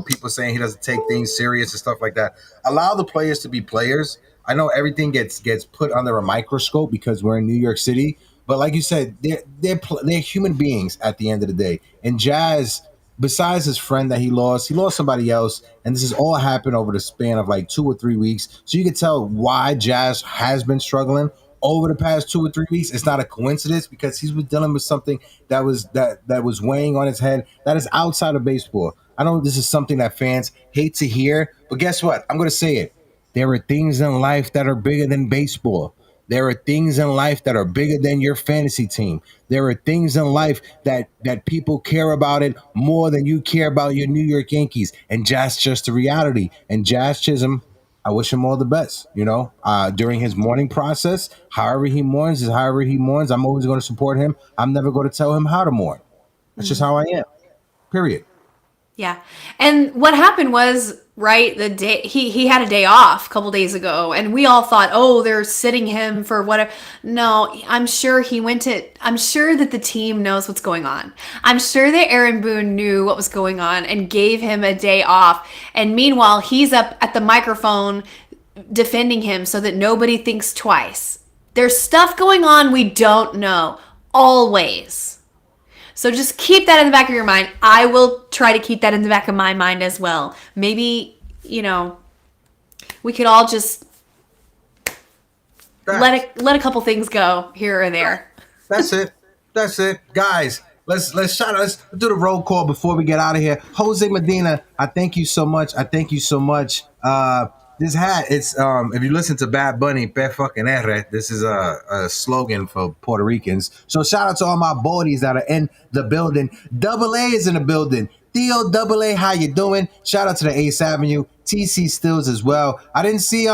people saying he doesn't take things serious and stuff like that. Allow the players to be players. I know everything gets put under a microscope because we're in New York City, but like you said, they're human beings at the end of the day. And Jazz, besides his friend that he lost somebody else, and this has all happened over the span of like 2 or 3 weeks. So you can tell why Jazz has been struggling over the past 2 or 3 weeks. It's not a coincidence, because he's been dealing with something that was weighing on his head that is outside of baseball. I know this is something that fans hate to hear, but guess what? I'm going to say it. There are things in life that are bigger than baseball. There are things in life that are bigger than your fantasy team. There are things in life that people care about it more than you care about your New York Yankees. And that's just the reality. And Jazz Chisholm, I wish him all the best, during his mourning process. However he mourns is however he mourns. I'm always going to support him. I'm never going to tell him how to mourn. That's just how I am. Period. Yeah. And what happened was, right, the day he had a day off a couple days ago, and we all thought, oh, they're sitting him for whatever. No, I'm sure that the team knows what's going on. I'm sure that Aaron Boone knew what was going on and gave him a day off. And meanwhile, he's up at the microphone defending him so that nobody thinks twice. There's stuff going on we don't know, always. So just keep that in the back of your mind. I will try to keep that in the back of my mind as well. Maybe, we could all just let a couple things go here or there. That's it. Guys, let's do the roll call before we get out of here. Jose Medina, I thank you so much. This hat, it's if you listen to Bad Bunny, Pe fucking R, this is a slogan for Puerto Ricans. So shout out to all my bodies that are in the building. Double A is in the building. Theo Double A, how you doing? Shout out to the 8th Avenue, TC Stills as well. I didn't see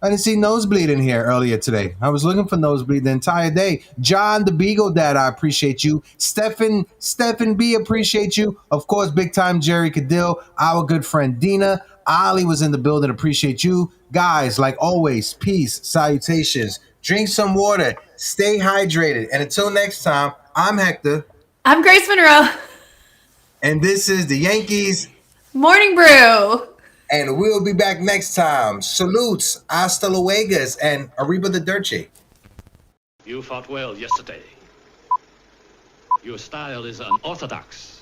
Nosebleed in here earlier today. I was looking for Nosebleed the entire day. John the Beagle Dad, I appreciate you. Stephen B, appreciate you. Of course, big time Jerry Cadill, our good friend Dina. Ali was in the building, appreciate you. Guys, like always, peace, salutations. Drink some water, stay hydrated. And until next time, I'm Hector. I'm Grace Monroe. And this is the Yankees Morning Brew. And we'll be back next time. Salutes, hasta luego, and arriba the dirche. You fought well yesterday. Your style is unorthodox.